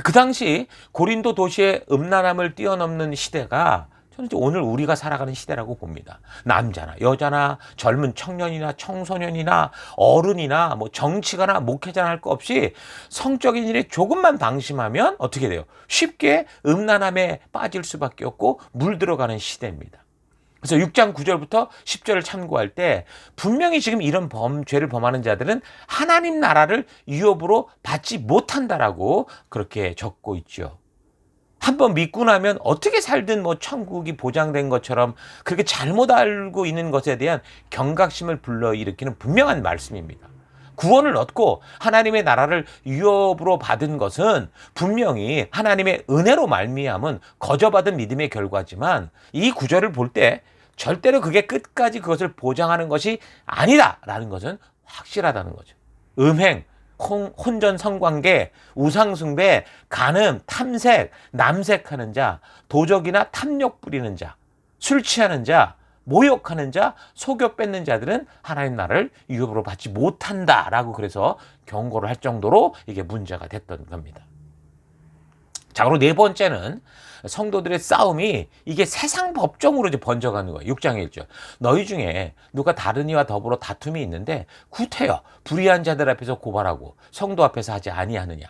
S1: 그 당시 고린도 도시의 음란함을 뛰어넘는 시대가 저는 오늘 우리가 살아가는 시대라고 봅니다. 남자나 여자나 젊은 청년이나 청소년이나 어른이나 뭐 정치가나 목회자나 할 거 없이 성적인 일에 조금만 방심하면 어떻게 돼요? 쉽게 음란함에 빠질 수밖에 없고 물들어가는 시대입니다. 그래서 6장 9절부터 10절을 참고할 때 분명히 지금 이런 죄를 범하는 자들은 하나님 나라를 유업으로 받지 못한다라고 그렇게 적고 있죠. 한번 믿고 나면 어떻게 살든 뭐 천국이 보장된 것처럼 그렇게 잘못 알고 있는 것에 대한 경각심을 불러일으키는 분명한 말씀입니다. 구원을 얻고 하나님의 나라를 유업으로 받은 것은 분명히 하나님의 은혜로 말미암은 거저받은 믿음의 결과지만 이 구절을 볼 때 절대로 그게 끝까지 그것을 보장하는 것이 아니다라는 것은 확실하다는 거죠. 음행, 혼전 성관계, 우상숭배, 간음, 탐색, 남색하는 자, 도적이나 탐욕 부리는 자, 술 취하는 자, 모욕하는 자, 속여 뺏는 자들은 하나님 나라를 유업으로 받지 못한다라고 그래서 경고를 할 정도로 이게 문제가 됐던 겁니다. 자, 그리고 네 번째는 성도들의 싸움이 이게 세상 법정으로 이제 번져가는 거예요. 6장에 있죠. 너희 중에 누가 다른 이와 더불어 다툼이 있는데 구태여 불의한 자들 앞에서 고발하고 성도 앞에서 하지 아니하느냐.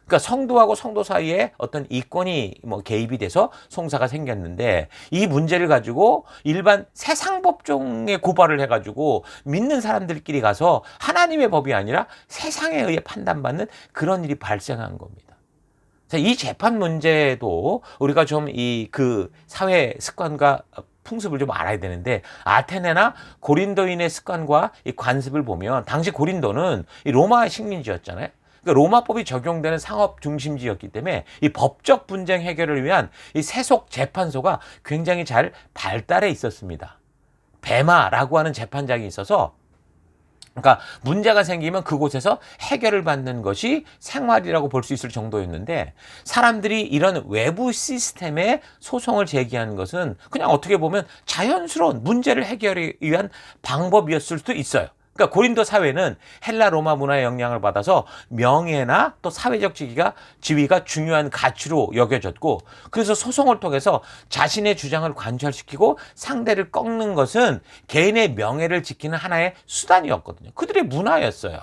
S1: 그러니까 성도하고 성도 사이에 어떤 이권이 개입이 돼서 송사가 생겼는데 이 문제를 가지고 일반 세상 법정에 고발을 해가지고 믿는 사람들끼리 가서 하나님의 법이 아니라 세상에 의해 판단받는 그런 일이 발생한 겁니다. 자, 이 재판 문제도 우리가 좀 그 사회 습관과 풍습을 좀 알아야 되는데 아테네나 고린도인의 습관과 이 관습을 보면 당시 고린도는 이 로마 식민지였잖아요. 그러니까 로마법이 적용되는 상업 중심지였기 때문에 이 법적 분쟁 해결을 위한 이 세속 재판소가 굉장히 잘 발달해 있었습니다. 베마라고 하는 재판장이 있어서 그러니까 문제가 생기면 그곳에서 해결을 받는 것이 생활이라고 볼 수 있을 정도였는데 사람들이 이런 외부 시스템에 소송을 제기하는 것은 그냥 어떻게 보면 자연스러운 문제를 해결하기 위한 방법이었을 수도 있어요. 그러니까 고린도 사회는 헬라 로마 문화의 영향을 받아서 명예나 또 사회적 지위가 중요한 가치로 여겨졌고, 그래서 소송을 통해서 자신의 주장을 관철시키고 상대를 꺾는 것은 개인의 명예를 지키는 하나의 수단이었거든요. 그들의 문화였어요.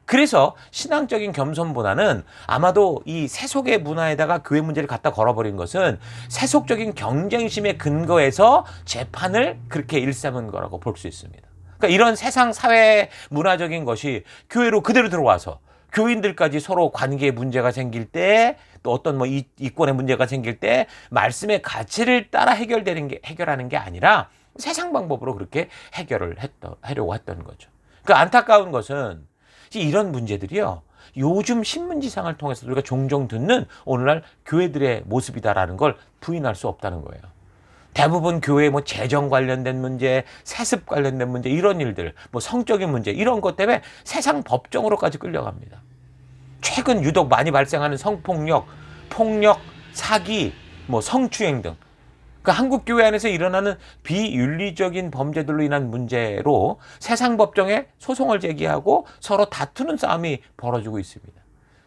S1: 그래서 신앙적인 겸손보다는 아마도 이 세속의 문화에다가 교회 문제를 갖다 걸어버린 것은 세속적인 경쟁심에 근거해서 재판을 그렇게 일삼은 거라고 볼 수 있습니다. 그러니까 이런 세상 사회 문화적인 것이 교회로 그대로 들어와서 교인들까지 서로 관계에 문제가 생길 때, 또 어떤 뭐 이권의 문제가 생길 때 말씀의 가치를 따라 해결하는 게 아니라 세상 방법으로 그렇게 하려고 했던 거죠. 그러니까 안타까운 것은 이런 문제들이요, 요즘 신문지상을 통해서 우리가 종종 듣는 오늘날 교회들의 모습이다라는 걸 부인할 수 없다는 거예요. 대부분 교회 뭐 재정 관련된 문제, 세습 관련된 문제, 이런 일들, 뭐 성적인 문제, 이런 것 때문에 세상 법정으로까지 끌려갑니다. 최근 유독 많이 발생하는 성폭력, 폭력, 사기, 뭐 성추행 등. 그러니까 한국 교회 안에서 일어나는 비윤리적인 범죄들로 인한 문제로 세상 법정에 소송을 제기하고 서로 다투는 싸움이 벌어지고 있습니다.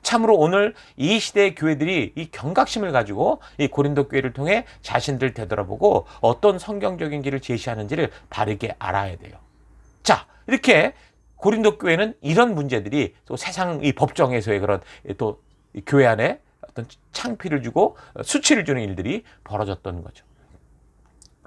S1: 참으로 오늘 이 시대의 교회들이 이 경각심을 가지고 이 고린도 교회를 통해 자신들 되돌아보고 어떤 성경적인 길을 제시하는지를 바르게 알아야 돼요. 자, 이렇게 고린도 교회는 이런 문제들이 또 세상 이 법정에서의 그런 또 교회 안에 어떤 창피를 주고 수치를 주는 일들이 벌어졌던 거죠.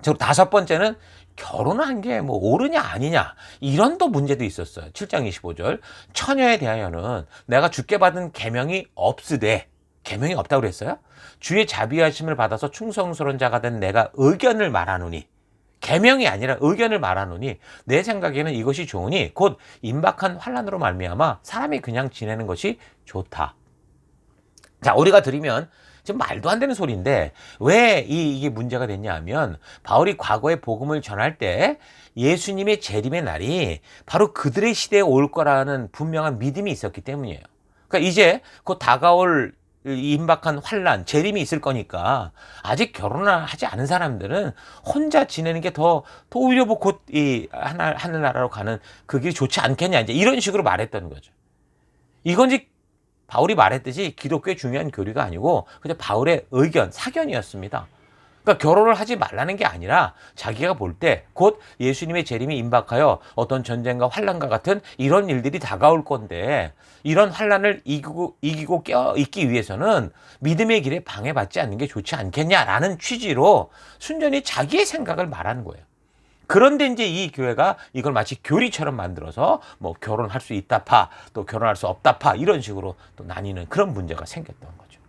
S1: 그리고 다섯 번째는 결혼한 게 뭐 옳으냐 아니냐, 이런 또 문제도 있었어요. 7장 25절. 처녀에 대하여는 내가 주께 받은 계명이 없으되, 계명이 없다고 그랬어요? 주의 자비하심을 받아서 충성스러운 자가 된 내가 의견을 말하노니, 계명이 아니라 의견을 말하노니 내 생각에는 이것이 좋으니 곧 임박한 환난으로 말미암아 사람이 그냥 지내는 것이 좋다. 자, 우리가 들으면 지금 말도 안 되는 소리인데 왜 이게 문제가 됐냐 하면, 바울이 과거에 복음을 전할 때 예수님의 재림의 날이 바로 그들의 시대에 올 거라는 분명한 믿음이 있었기 때문이에요. 그러니까 이제 곧 다가올 임박한 환난, 재림이 있을 거니까 아직 결혼을 하지 않은 사람들은 혼자 지내는 게 더 오히려 뭐 곧 이 하늘나라로 가는 그 길이 좋지 않겠냐, 이제 이런 식으로 말했던 거죠. 이건 이제 바울이 말했듯이 기독교의 중요한 교리가 아니고 그냥 바울의 의견, 사견이었습니다. 그러니까 결혼을 하지 말라는 게 아니라 자기가 볼 때 곧 예수님의 재림이 임박하여 어떤 전쟁과 환난과 같은 이런 일들이 다가올 건데, 이런 환난을 이기고 있기 위해서는 믿음의 길에 방해받지 않는 게 좋지 않겠냐라는 취지로 순전히 자기의 생각을 말하는 거예요. 그런데 이제 이 교회가 이걸 마치 교리처럼 만들어서 뭐 결혼할 수 있다 파, 또 결혼할 수 없다 파, 이런 식으로 또 나뉘는 그런 문제가 생겼던 거죠.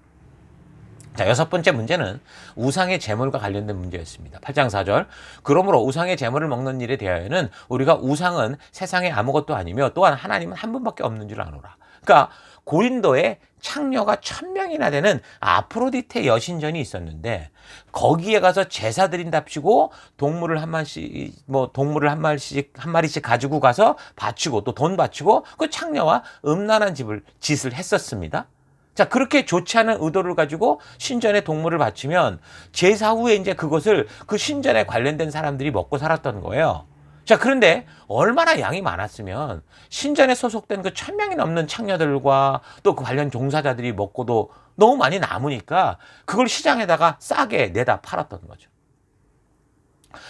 S1: 자, 여섯 번째 문제는 우상의 제물과 관련된 문제였습니다. 8장 4절. 그러므로 우상의 제물을 먹는 일에 대하여는 우리가 우상은 세상에 아무것도 아니며 또한 하나님은 한 분밖에 없는 줄 아노라. 그러니까 고린도에 창녀가 1000명이나 되는 아프로디테 여신전이 있었는데, 거기에 가서 제사 드린답시고 동물을 한 마리씩 가지고 가서 바치고 또 돈 바치고 그 창녀와 음란한 짓을 했었습니다. 자, 그렇게 좋지 않은 의도를 가지고 신전에 동물을 바치면 제사 후에 이제 그것을 그 신전에 관련된 사람들이 먹고 살았던 거예요. 자, 그런데 얼마나 양이 많았으면 신전에 소속된 그 1000명이 넘는 창녀들과 또 그 관련 종사자들이 먹고도 너무 많이 남으니까 그걸 시장에다가 싸게 내다 팔았던 거죠.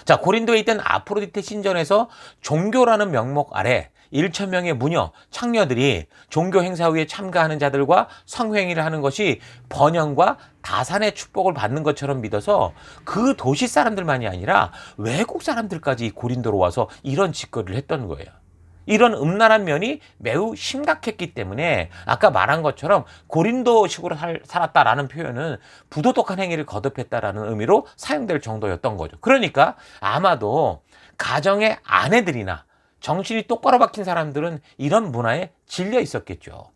S1: 자, 고린도에 있던 아프로디테 신전에서 종교라는 명목 아래 1000명의 무녀, 창녀들이 종교 행사 후에 참가하는 자들과 성행위를 하는 것이 번영과 다산의 축복을 받는 것처럼 믿어서 그 도시 사람들만이 아니라 외국 사람들까지 고린도로 와서 이런 짓거리를 했던 거예요. 이런 음란한 면이 매우 심각했기 때문에 아까 말한 것처럼 고린도식으로 살았다라는 표현은 부도덕한 행위를 거듭했다라는 의미로 사용될 정도였던 거죠. 그러니까 아마도 가정의 아내들이나 정신이 똑바로 박힌 사람들은 이런 문화에 질려 있었겠죠.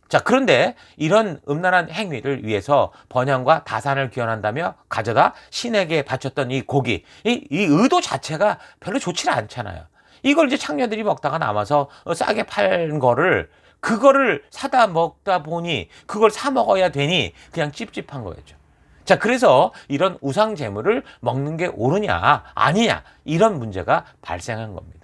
S1: 자, 그런데 이런 음란한 행위를 위해서 번영과 다산을 기원한다며 가져다 신에게 바쳤던 이 고기, 이 의도 자체가 별로 좋지 않잖아요. 이걸 이제 창녀들이 먹다가 남아서 싸게 팔은 그거를 사다 먹다 보니 그걸 사 먹어야 되니 그냥 찝찝한 거였죠. 자, 그래서 이런 우상 제물을 먹는 게 옳으냐 아니냐, 이런 문제가 발생한 겁니다.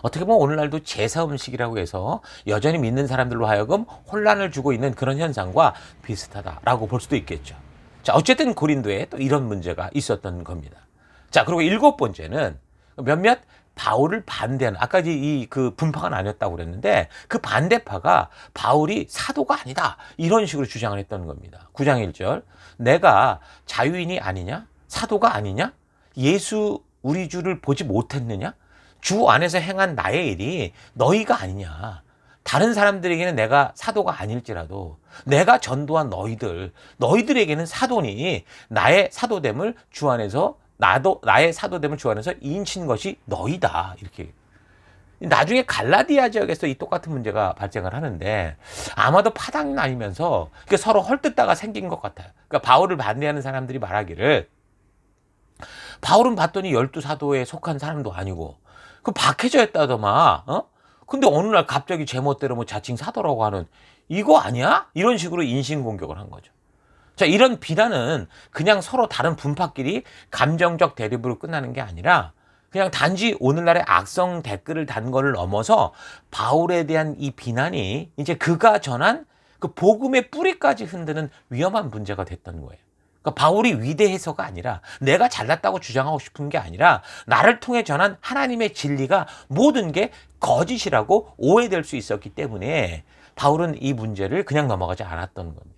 S1: 어떻게 보면 오늘날도 제사 음식이라고 해서 여전히 믿는 사람들로 하여금 혼란을 주고 있는 그런 현상과 비슷하다라고 볼 수도 있겠죠. 자, 어쨌든 고린도에 또 이런 문제가 있었던 겁니다. 자, 그리고 7번째는 몇몇 바울을 반대하는, 아까 그 분파가 나뉘었다고 그랬는데 그 반대파가 바울이 사도가 아니다 이런 식으로 주장을 했던 겁니다. 9장 1절, 내가 자유인이 아니냐? 사도가 아니냐? 예수 우리 주를 보지 못했느냐? 주 안에서 행한 나의 일이 너희가 아니냐? 다른 사람들에게는 내가 사도가 아닐지라도 내가 전도한 너희들에게는 사도니 나의 사도됨을 주 안에서 나의 사도됨을 주 안에서 인친 것이 너희다. 이렇게. 나중에 갈라디아 지역에서 이 똑같은 문제가 발생을 하는데 아마도 파당이 나뉘면서 서로 헐뜯다가 생긴 것 같아요. 그러니까 바울을 반대하는 사람들이 말하기를 바울은 봤더니 12사도에 속한 사람도 아니고 그 박해자였다더만, 근데 어느 날 갑자기 제멋대로 뭐 자칭 사도라고 하는 이거 아니야? 이런 식으로 인신공격을 한 거죠. 자, 이런 비난은 그냥 서로 다른 분파끼리 감정적 대립으로 끝나는 게 아니라 그냥 단지 오늘날의 악성 댓글을 단 거를 넘어서 바울에 대한 이 비난이 이제 그가 전한 그 복음의 뿌리까지 흔드는 위험한 문제가 됐던 거예요. 그러니까 바울이 위대해서가 아니라 내가 잘났다고 주장하고 싶은 게 아니라 나를 통해 전한 하나님의 진리가 모든 게 거짓이라고 오해될 수 있었기 때문에 바울은 이 문제를 그냥 넘어가지 않았던 겁니다.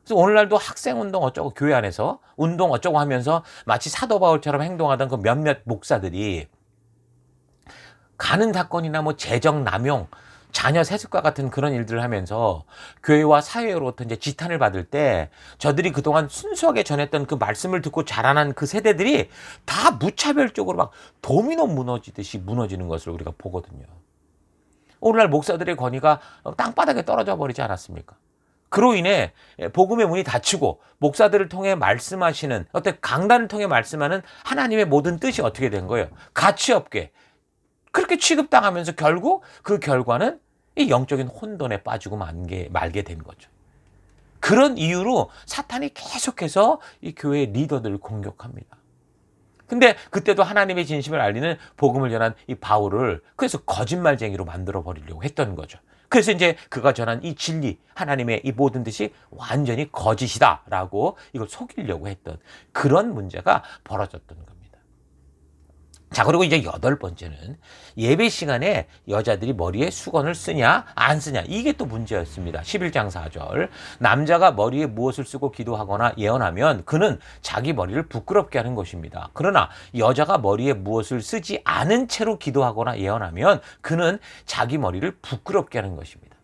S1: 그래서 오늘날도 학생운동 어쩌고 교회 안에서 운동 어쩌고 하면서 마치 사도 바울처럼 행동하던 그 몇몇 목사들이 가는 사건이나 뭐 재정 남용, 자녀 세습과 같은 그런 일들을 하면서 교회와 사회로부터 이제 지탄을 받을 때 저들이 그동안 순수하게 전했던 그 말씀을 듣고 자라난 그 세대들이 다 무차별적으로 막 도미노 무너지듯이 무너지는 것을 우리가 보거든요. 오늘날 목사들의 권위가 땅바닥에 떨어져 버리지 않았습니까? 그로 인해 복음의 문이 닫히고 목사들을 통해 말씀하시는 어떤 강단을 통해 말씀하는 하나님의 모든 뜻이 어떻게 된 거예요? 가치 없게 그렇게 취급당하면서 결국 그 결과는 이 영적인 혼돈에 빠지고 말게 된 거죠. 그런 이유로 사탄이 계속해서 이 교회의 리더들을 공격합니다. 근데 그때도 하나님의 진심을 알리는 복음을 전한 이 바울을 그래서 거짓말쟁이로 만들어 버리려고 했던 거죠. 그래서 이제 그가 전한 이 진리, 하나님의 이 모든 뜻이 완전히 거짓이다라고 이걸 속이려고 했던 그런 문제가 벌어졌던 겁니다. 자, 그리고 이제 8번째는 예배 시간에 여자들이 머리에 수건을 쓰냐 안 쓰냐, 이게 또 문제였습니다. 11장 4절, 남자가 머리에 무엇을 쓰고 기도하거나 예언하면 그는 자기 머리를 부끄럽게 하는 것입니다. 그러나 여자가 머리에 무엇을 쓰지 않은 채로 기도하거나 예언하면 그는 자기 머리를 부끄럽게 하는 것입니다.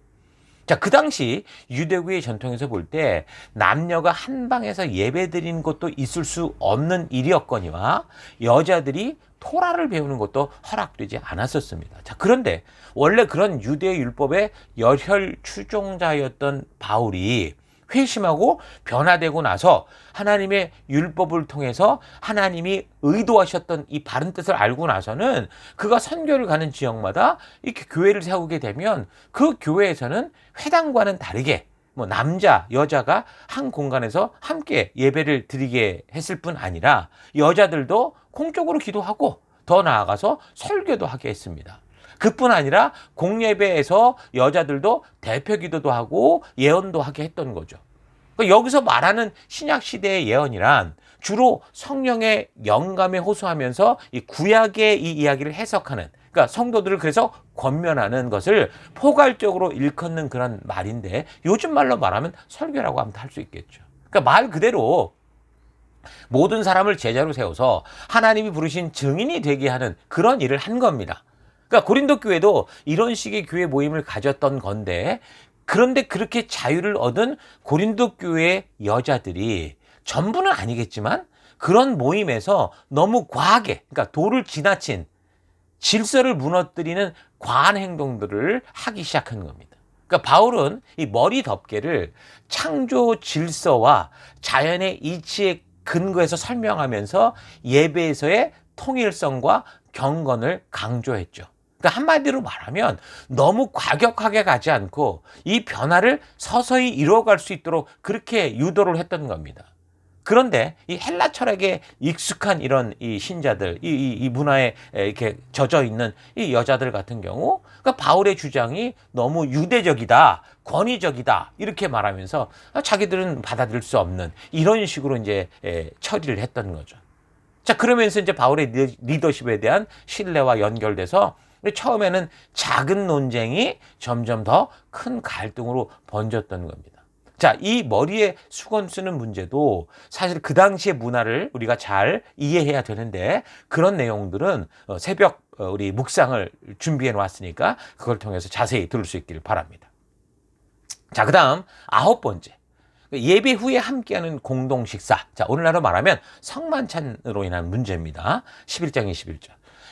S1: 자, 그 당시 유대교의 전통에서 볼 때 남녀가 한 방에서 예배드리는 것도 있을 수 없는 일이었거니와 여자들이 토라를 배우는 것도 허락되지 않았었습니다. 자, 그런데 원래 그런 유대 율법의 열혈 추종자였던 바울이 회심하고 변화되고 나서 하나님의 율법을 통해서 하나님이 의도하셨던 이 바른 뜻을 알고 나서는 그가 선교를 가는 지역마다 이렇게 교회를 세우게 되면 그 교회에서는 회당과는 다르게 뭐 남자, 여자가 한 공간에서 함께 예배를 드리게 했을 뿐 아니라 여자들도 공적으로 기도하고 더 나아가서 설교도 하게 했습니다. 그뿐 아니라 공예배에서 여자들도 대표 기도도 하고 예언도 하게 했던 거죠. 그러니까 여기서 말하는 신약 시대의 예언이란 주로 성령의 영감에 호소하면서 이 구약의 이 이야기를 해석하는, 그러니까 성도들을 그래서 권면하는 것을 포괄적으로 일컫는 그런 말인데 요즘 말로 말하면 설교라고 하면 할 수 있겠죠. 그러니까 말 그대로 모든 사람을 제자로 세워서 하나님이 부르신 증인이 되게 하는 그런 일을 한 겁니다. 그러니까 고린도 교회도 이런 식의 교회 모임을 가졌던 건데, 그런데 그렇게 자유를 얻은 고린도 교회 여자들이 전부는 아니겠지만 그런 모임에서 너무 과하게, 그러니까 도를 지나친 질서를 무너뜨리는 과한 행동들을 하기 시작한 겁니다. 그러니까 바울은 이 머리 덮개를 창조 질서와 자연의 이치에 근거해서 설명하면서 예배에서의 통일성과 경건을 강조했죠. 그러니까 한마디로 말하면 너무 과격하게 가지 않고 이 변화를 서서히 이루어갈 수 있도록 그렇게 유도를 했던 겁니다. 그런데 이 헬라 철학에 익숙한 이런 이 신자들, 이 문화에 이렇게 젖어 있는 이 여자들 같은 경우, 그러니까 바울의 주장이 너무 유대적이다, 권위적이다 이렇게 말하면서 자기들은 받아들일 수 없는 이런 식으로 이제 처리를 했던 거죠. 자, 그러면서 이제 바울의 리더십에 대한 신뢰와 연결돼서 처음에는 작은 논쟁이 점점 더 큰 갈등으로 번졌던 겁니다. 자, 이 머리에 수건 쓰는 문제도 사실 그 당시의 문화를 우리가 잘 이해해야 되는데 그런 내용들은 새벽 우리 묵상을 준비해 놓았으니까 그걸 통해서 자세히 들을 수 있기를 바랍니다. 자, 그 다음 9번째. 예배 후에 함께하는 공동 식사. 자, 오늘날로 말하면 성만찬으로 인한 문제입니다. 11장 21절.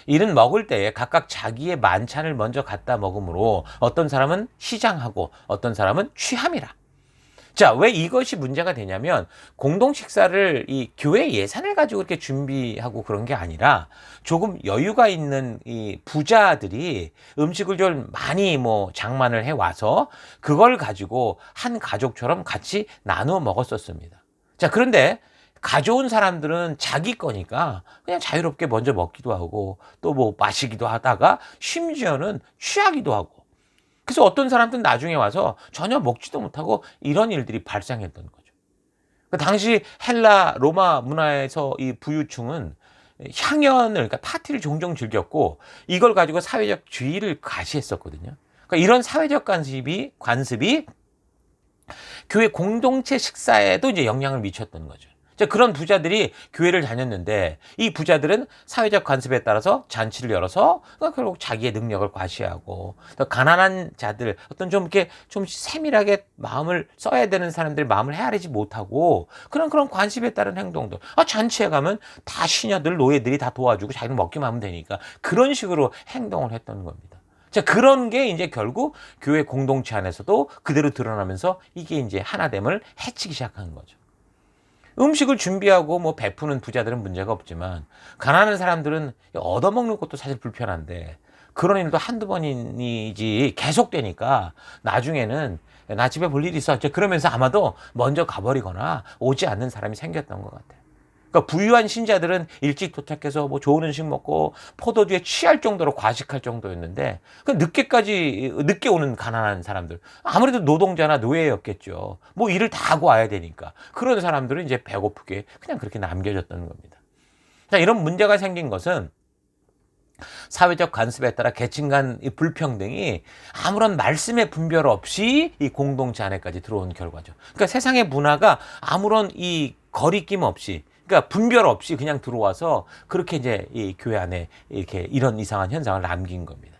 S1: 이는 먹을 때에 각각 자기의 만찬을 먼저 갖다 먹으므로 어떤 사람은 시장하고 어떤 사람은 취함이라. 자, 왜 이것이 문제가 되냐면 공동 식사를 이 교회 예산을 가지고 이렇게 준비하고 그런 게 아니라 조금 여유가 있는 이 부자들이 음식을 좀 많이 뭐 장만을 해 와서 그걸 가지고 한 가족처럼 같이 나누어 먹었었습니다. 자, 그런데 가져온 사람들은 자기 거니까 그냥 자유롭게 먼저 먹기도 하고 또 뭐 마시기도 하다가 심지어는 취하기도 하고, 그래서 어떤 사람들은 나중에 와서 전혀 먹지도 못하고 이런 일들이 발생했던 거죠. 당시 헬라 로마 문화에서 이 부유층은 향연을, 그러니까 파티를 종종 즐겼고 이걸 가지고 사회적 지위를 과시했었거든요. 그러니까 이런 사회적 관습이 교회 공동체 식사에도 이제 영향을 미쳤던 거죠. 그런 부자들이 교회를 다녔는데 이 부자들은 사회적 관습에 따라서 잔치를 열어서 결국 자기의 능력을 과시하고, 가난한 자들, 어떤 좀 이렇게 좀 세밀하게 마음을 써야 되는 사람들의 마음을 헤아리지 못하고 그런 관습에 따른 행동들. 잔치에 가면 다 시녀들, 노예들이 다 도와주고 자기는 먹기만 하면 되니까 그런 식으로 행동을 했던 겁니다. 자, 그런 게 이제 결국 교회 공동체 안에서도 그대로 드러나면서 이게 이제 하나됨을 해치기 시작한 거죠. 음식을 준비하고 뭐 베푸는 부자들은 문제가 없지만 가난한 사람들은 얻어먹는 것도 사실 불편한데 그런 일도 한두 번이지 계속되니까 나중에는 나 집에 볼 일이 있어 그러면서 아마도 먼저 가버리거나 오지 않는 사람이 생겼던 것 같아요. 그러니까 부유한 신자들은 일찍 도착해서 뭐 좋은 음식 먹고 포도주에 취할 정도로 과식할 정도였는데 늦게 오는 가난한 사람들, 아무래도 노동자나 노예였겠죠. 뭐 일을 다 하고 와야 되니까 그런 사람들은 이제 배고프게 그냥 그렇게 남겨졌던 겁니다. 자, 이런 문제가 생긴 것은 사회적 관습에 따라 계층 간 불평등이 아무런 말씀의 분별 없이 이 공동체 안에까지 들어온 결과죠. 그러니까 세상의 문화가 아무런 이 거리낌 없이, 그러니까 분별 없이 그냥 들어와서 그렇게 이제 이 교회 안에 이렇게 이런 이상한 현상을 남긴 겁니다.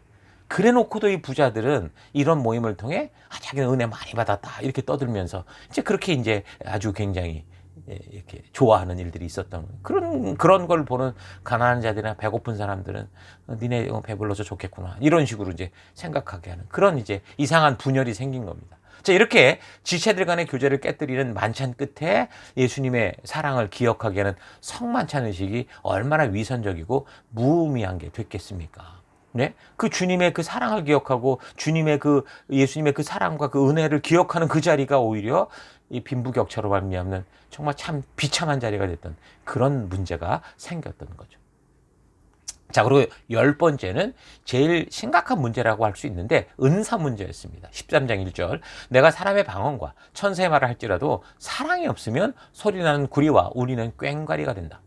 S1: 그래 놓고도 이 부자들은 이런 모임을 통해 자기는 은혜 많이 받았다 이렇게 떠들면서 이제 그렇게 이제 아주 굉장히 이렇게 좋아하는 일들이 있었던 거예요. 그런 걸 보는 가난한 자들이나 배고픈 사람들은 니네 배불러서 좋겠구나 이런 식으로 이제 생각하게 하는 그런 이제 이상한 분열이 생긴 겁니다. 자, 이렇게 지체들 간의 교제를 깨뜨리는 만찬 끝에 예수님의 사랑을 기억하게 하는 성만찬 의식이 얼마나 위선적이고 무의미한 게 됐겠습니까? 네? 그 주님의 그 사랑을 기억하고 주님의 그 예수님의 그 사랑과 그 은혜를 기억하는 그 자리가 오히려 이 빈부격차로 말미암는 정말 참 비참한 자리가 됐던 그런 문제가 생겼던 거죠. 자, 그리고 10번째는 제일 심각한 문제라고 할 수 있는데 은사 문제였습니다. 13장 1절. 내가 사람의 방언과 천사의 말을 할지라도 사랑이 없으면 소리나는 구리와 울리는 꽹과리가 된다.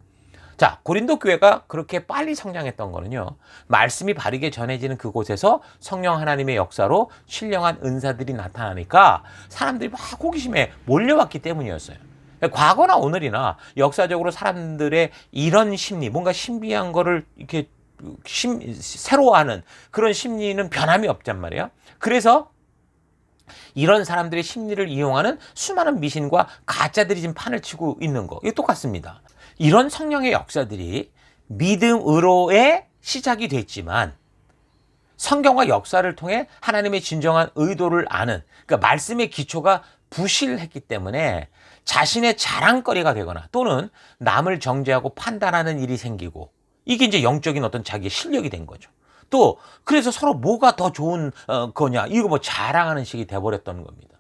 S1: 자, 고린도 교회가 그렇게 빨리 성장했던 거는요, 말씀이 바르게 전해지는 그곳에서 성령 하나님의 역사로 신령한 은사들이 나타나니까 사람들이 막 호기심에 몰려왔기 때문이었어요. 과거나 오늘이나 역사적으로 사람들의 이런 심리, 뭔가 신비한 거를 이렇게 새로워하는 그런 심리는 변함이 없단 말이에요. 그래서 이런 사람들의 심리를 이용하는 수많은 미신과 가짜들이 지금 판을 치고 있는 거, 이게 똑같습니다. 이런 성령의 역사들이 믿음으로의 시작이 됐지만 성경과 역사를 통해 하나님의 진정한 의도를 아는, 그러니까 말씀의 기초가 부실했기 때문에 자신의 자랑거리가 되거나 또는 남을 정죄하고 판단하는 일이 생기고, 이게 이제 영적인 어떤 자기의 실력이 된 거죠. 또 그래서 서로 뭐가 더 좋은 거냐, 이거 뭐 자랑하는 식이 돼버렸던 겁니다.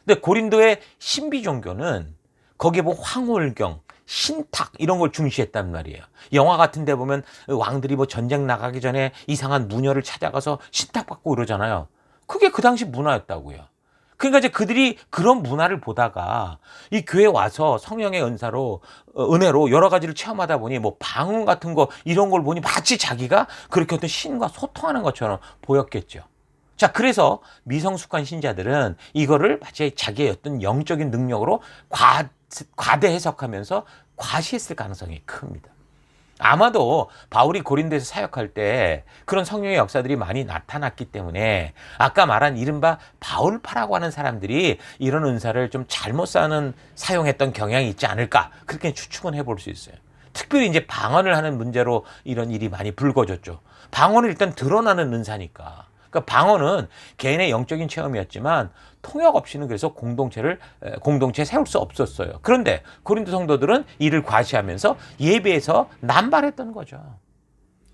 S1: 근데 고린도의 신비 종교는 거기에 뭐 황홀경, 신탁 이런 걸 중시했단 말이에요. 영화 같은 데 보면 왕들이 뭐 전쟁 나가기 전에 이상한 무녀를 찾아가서 신탁 받고 그러잖아요. 그게 그 당시 문화였다고요. 그러니까 이제 그들이 그런 문화를 보다가 이 교회에 와서 성령의 은혜로 여러 가지를 체험하다 보니 뭐 방언 같은 거 이런 걸 보니 마치 자기가 그렇게 어떤 신과 소통하는 것처럼 보였겠죠. 자, 그래서 미성숙한 신자들은 이거를 마치 자기의 어떤 영적인 능력으로 과대 해석하면서 과시했을 가능성이 큽니다. 아마도 바울이 고린도에서 사역할 때 그런 성령의 역사들이 많이 나타났기 때문에 아까 말한 이른바 바울파라고 하는 사람들이 이런 은사를 좀 잘못 사용했던 경향이 있지 않을까, 그렇게 추측은 해볼 수 있어요. 특별히 이제 방언을 하는 문제로 이런 일이 많이 불거졌죠. 방언은 일단 드러나는 은사니까. 그러니까 방언은 개인의 영적인 체험이었지만 통역 없이는 그래서 공동체 세울 수 없었어요. 그런데 고린도 성도들은 이를 과시하면서 예배에서 남발했던 거죠.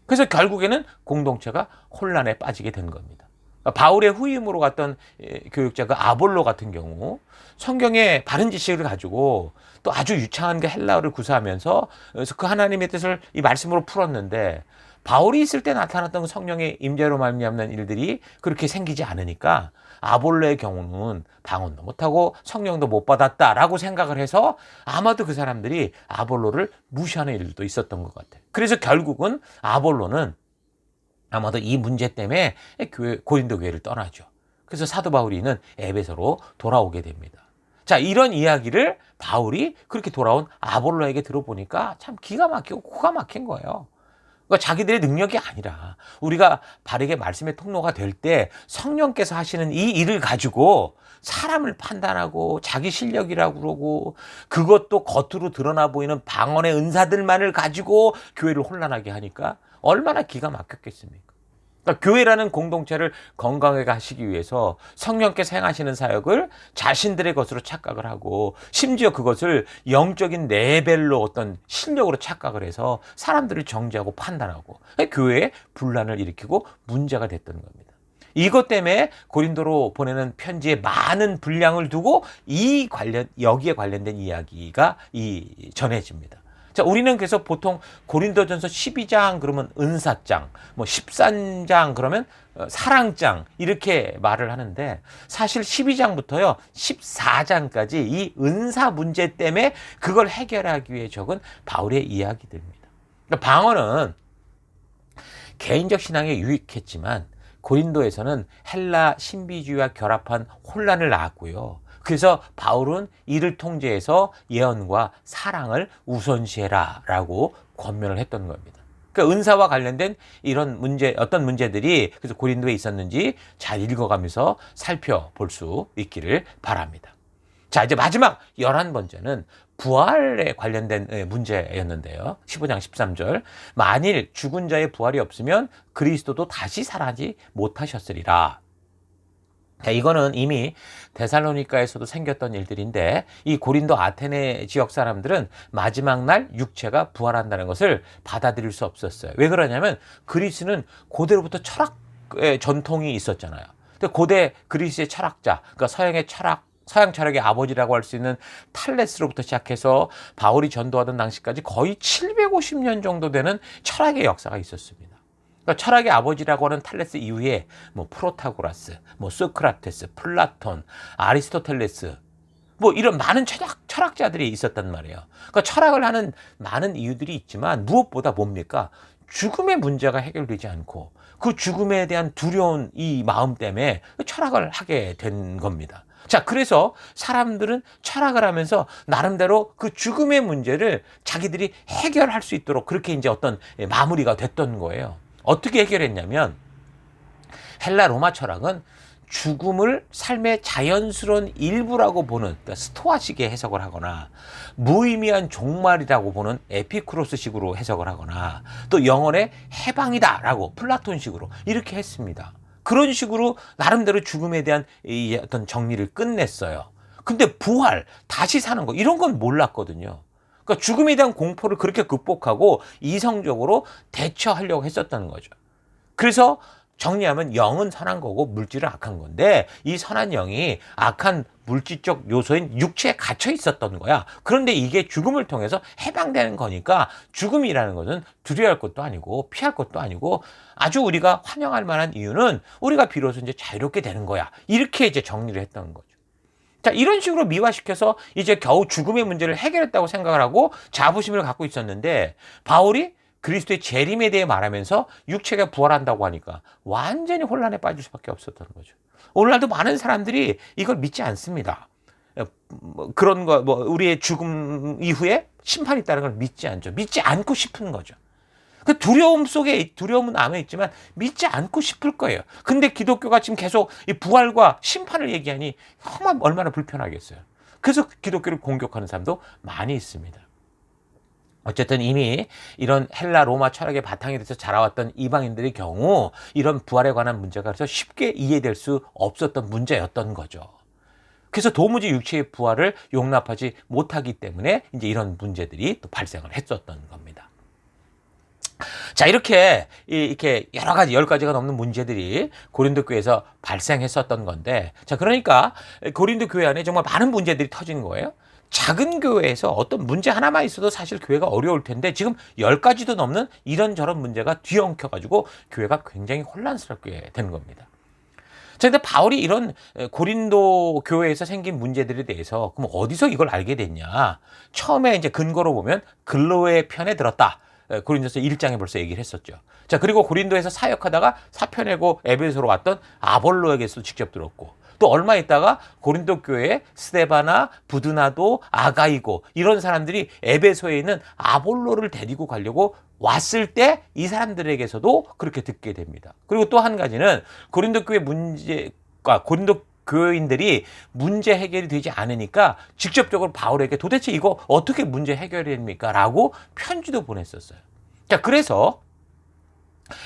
S1: 그래서 결국에는 공동체가 혼란에 빠지게 된 겁니다. 바울의 후임으로 갔던 교육자 그 아볼로 같은 경우 성경의 바른 지식을 가지고 또 아주 유창한 그 헬라어를 구사하면서 그래서 그 하나님의 뜻을 이 말씀으로 풀었는데 바울이 있을 때 나타났던 그 성령의 임재로 말미암는 일들이 그렇게 생기지 않으니까 아볼로의 경우는 방언도 못하고 성령도 못 받았다라고 생각을 해서 아마도 그 사람들이 아볼로를 무시하는 일도 있었던 것 같아요. 그래서 결국은 아볼로는 아마도 이 문제 때문에 고린도 교회를 떠나죠. 그래서 사도 바울이는 에베소로 돌아오게 됩니다. 자, 이런 이야기를 바울이 그렇게 돌아온 아볼로에게 들어보니까 참 기가 막히고 코가 막힌 거예요. 그러니까 자기들의 능력이 아니라 우리가 바르게 말씀의 통로가 될 때 성령께서 하시는 이 일을 가지고 사람을 판단하고 자기 실력이라고 그러고 그것도 겉으로 드러나 보이는 방언의 은사들만을 가지고 교회를 혼란하게 하니까 얼마나 기가 막혔겠습니까? 그러니까 교회라는 공동체를 건강하게 하시기 위해서 성령께서 행하시는 사역을 자신들의 것으로 착각을 하고 심지어 그것을 영적인 레벨로 어떤 실력으로 착각을 해서 사람들을 정죄하고 판단하고 교회에 분란을 일으키고 문제가 됐던 겁니다. 이것 때문에 고린도로 보내는 편지에 많은 분량을 두고 여기에 관련된 이야기가 전해집니다. 자, 우리는 그래서 보통 고린도전서 12장 그러면 은사장, 뭐 13장 그러면 사랑장 이렇게 말을 하는데 사실 12장부터요 14장까지 이 은사 문제 때문에 그걸 해결하기 위해 적은 바울의 이야기들입니다. 그러니까 방언은 개인적 신앙에 유익했지만 고린도에서는 헬라 신비주의와 결합한 혼란을 낳았고요. 그래서 바울은 이를 통제해서 예언과 사랑을 우선시해라 라고 권면을 했던 겁니다. 그러니까 은사와 관련된 이런 어떤 문제들이 그래서 고린도에 있었는지 잘 읽어가면서 살펴볼 수 있기를 바랍니다. 자, 이제 마지막 11번째는 부활에 관련된 문제였는데요. 15장 13절. 만일 죽은 자의 부활이 없으면 그리스도도 다시 살아나지 못하셨으리라. 자, 이거는 이미 데살로니가에서도 생겼던 일들인데 이 고린도 아테네 지역 사람들은 마지막 날 육체가 부활한다는 것을 받아들일 수 없었어요. 왜 그러냐면 그리스는 고대로부터 철학의 전통이 있었잖아요. 근데 고대 그리스의 철학자, 그러니까 서양 철학의 아버지라고 할 수 있는 탈레스로부터 시작해서 바울이 전도하던 당시까지 거의 750년 정도 되는 철학의 역사가 있었습니다. 그러니까 철학의 아버지라고 하는 탈레스 이후에 뭐 프로타고라스, 뭐 소크라테스, 플라톤, 아리스토텔레스 뭐 이런 많은 철학자들이 있었단 말이에요. 그러니까 철학을 하는 많은 이유들이 있지만 무엇보다 뭡니까? 죽음의 문제가 해결되지 않고 그 죽음에 대한 두려운 이 마음 때문에 철학을 하게 된 겁니다. 자, 그래서 사람들은 철학을 하면서 나름대로 그 죽음의 문제를 자기들이 해결할 수 있도록 그렇게 이제 어떤 마무리가 됐던 거예요. 어떻게 해결했냐면 헬라 로마 철학은 죽음을 삶의 자연스러운 일부라고 보는 그러니까 스토아식의 해석을 하거나 무의미한 종말이라고 보는 에피쿠로스식으로 해석을 하거나 또 영혼의 해방이다라고 플라톤식으로 이렇게 했습니다. 그런 식으로 나름대로 죽음에 대한 이 어떤 정리를 끝냈어요. 근데 부활, 다시 사는 거 이런 건 몰랐거든요. 그러니까 죽음에 대한 공포를 그렇게 극복하고 이성적으로 대처하려고 했었다는 거죠. 그래서 정리하면 영은 선한 거고 물질은 악한 건데 이 선한 영이 악한 물질적 요소인 육체에 갇혀 있었던 거야. 그런데 이게 죽음을 통해서 해방되는 거니까 죽음이라는 것은 두려워할 것도 아니고 피할 것도 아니고 아주 우리가 환영할 만한 이유는 우리가 비로소 이제 자유롭게 되는 거야. 이렇게 이제 정리를 했던 거죠. 자, 이런 식으로 미화시켜서 이제 겨우 죽음의 문제를 해결했다고 생각을 하고 자부심을 갖고 있었는데 바울이 그리스도의 재림에 대해 말하면서 육체가 부활한다고 하니까 완전히 혼란에 빠질 수밖에 없었던 거죠. 오늘날도 많은 사람들이 이걸 믿지 않습니다. 그런 거, 우리의 죽음 이후에 심판이 있다는 걸 믿지 않죠. 믿지 않고 싶은 거죠. 그 두려움 속에 두려움은 남아있지만 믿지 않고 싶을 거예요. 근데 기독교가 지금 계속 이 부활과 심판을 얘기하니 얼마나 불편하겠어요. 그래서 기독교를 공격하는 사람도 많이 있습니다. 어쨌든 이미 이런 헬라 로마 철학의 바탕이 돼서 자라왔던 이방인들의 경우 이런 부활에 관한 문제가 그래서 쉽게 이해될 수 없었던 문제였던 거죠. 그래서 도무지 육체의 부활을 용납하지 못하기 때문에 이제 이런 문제들이 또 발생을 했었던 겁니다. 자, 이렇게 여러 가지 10가지가 넘는 문제들이 고린도 교회에서 발생했었던 건데, 자, 그러니까 고린도 교회 안에 정말 많은 문제들이 터지는 거예요. 작은 교회에서 어떤 문제 하나만 있어도 사실 교회가 어려울 텐데 지금 10가지도 넘는 이런저런 문제가 뒤엉켜가지고 교회가 굉장히 혼란스럽게 되는 겁니다. 자, 근데 바울이 이런 고린도 교회에서 생긴 문제들에 대해서 그럼 어디서 이걸 알게 됐냐? 처음에 이제 근거로 보면 글로의 편에 들었다. 고린도서 1장에 벌써 얘기를 했었죠. 자, 그리고 고린도에서 사역하다가 사표 내고 에베소로 왔던 아볼로에게서 직접 들었고, 또 얼마 있다가 고린도 교회에 스데바나, 부드나도, 아가이고 이런 사람들이 에베소에 있는 아볼로를 데리고 가려고 왔을 때 이 사람들에게서도 그렇게 듣게 됩니다. 그리고 또 한 가지는 고린도 교회 문제가 고린도 교인들이 문제 해결이 되지 않으니까 직접적으로 바울에게 도대체 이거 어떻게 문제 해결이 됩니까? 라고 편지도 보냈었어요. 자, 그래서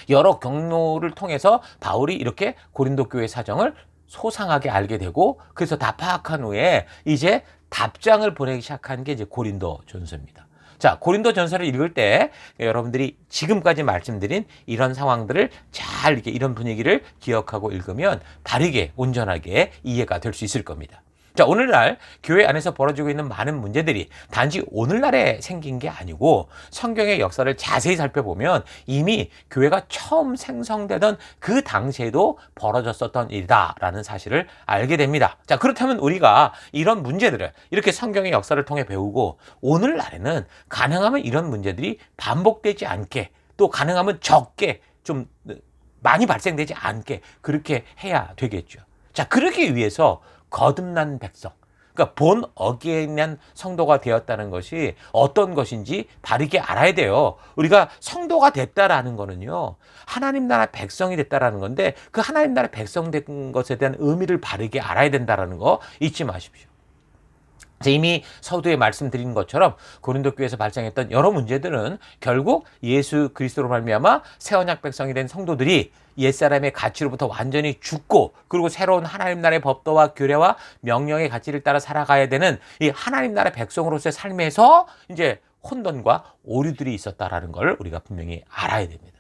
S1: 여러 경로를 통해서 바울이 이렇게 고린도 교회 사정을 소상하게 알게 되고, 그래서 다 파악한 후에 이제 답장을 보내기 시작한 게 이제 고린도 전서입니다. 자, 고린도 전서를 읽을 때 여러분들이 지금까지 말씀드린 이런 상황들을 잘 이런 분위기를 기억하고 읽으면 바르게 온전하게 이해가 될 수 있을 겁니다. 자, 오늘날 교회 안에서 벌어지고 있는 많은 문제들이 단지 오늘날에 생긴 게 아니고 성경의 역사를 자세히 살펴보면 이미 교회가 처음 생성되던 그 당시에도 벌어졌었던 일이다라는 사실을 알게 됩니다. 자, 그렇다면 우리가 이런 문제들을 이렇게 성경의 역사를 통해 배우고 오늘날에는 가능하면 이런 문제들이 반복되지 않게, 또 가능하면 적게, 좀 많이 발생되지 않게 그렇게 해야 되겠죠. 자, 그러기 위해서 거듭난 백성, 그러니까 본 어게인한 성도가 되었다는 것이 어떤 것인지 바르게 알아야 돼요. 우리가 성도가 됐다라는 거는요, 하나님 나라 백성이 됐다라는 건데 그 하나님 나라 백성 된 것에 대한 의미를 바르게 알아야 된다라는 거 잊지 마십시오. 이미 서두에 말씀드린 것처럼 고린도 교회에서 발생했던 여러 문제들은 결국 예수 그리스도로 말미암아 새 언약 백성이 된 성도들이 옛사람의 가치로부터 완전히 죽고, 그리고 새로운 하나님 나라의 법도와 규례와 명령의 가치를 따라 살아가야 되는 이 하나님 나라 백성으로서의 삶에서 이제 혼돈과 오류들이 있었다라는 걸 우리가 분명히 알아야 됩니다.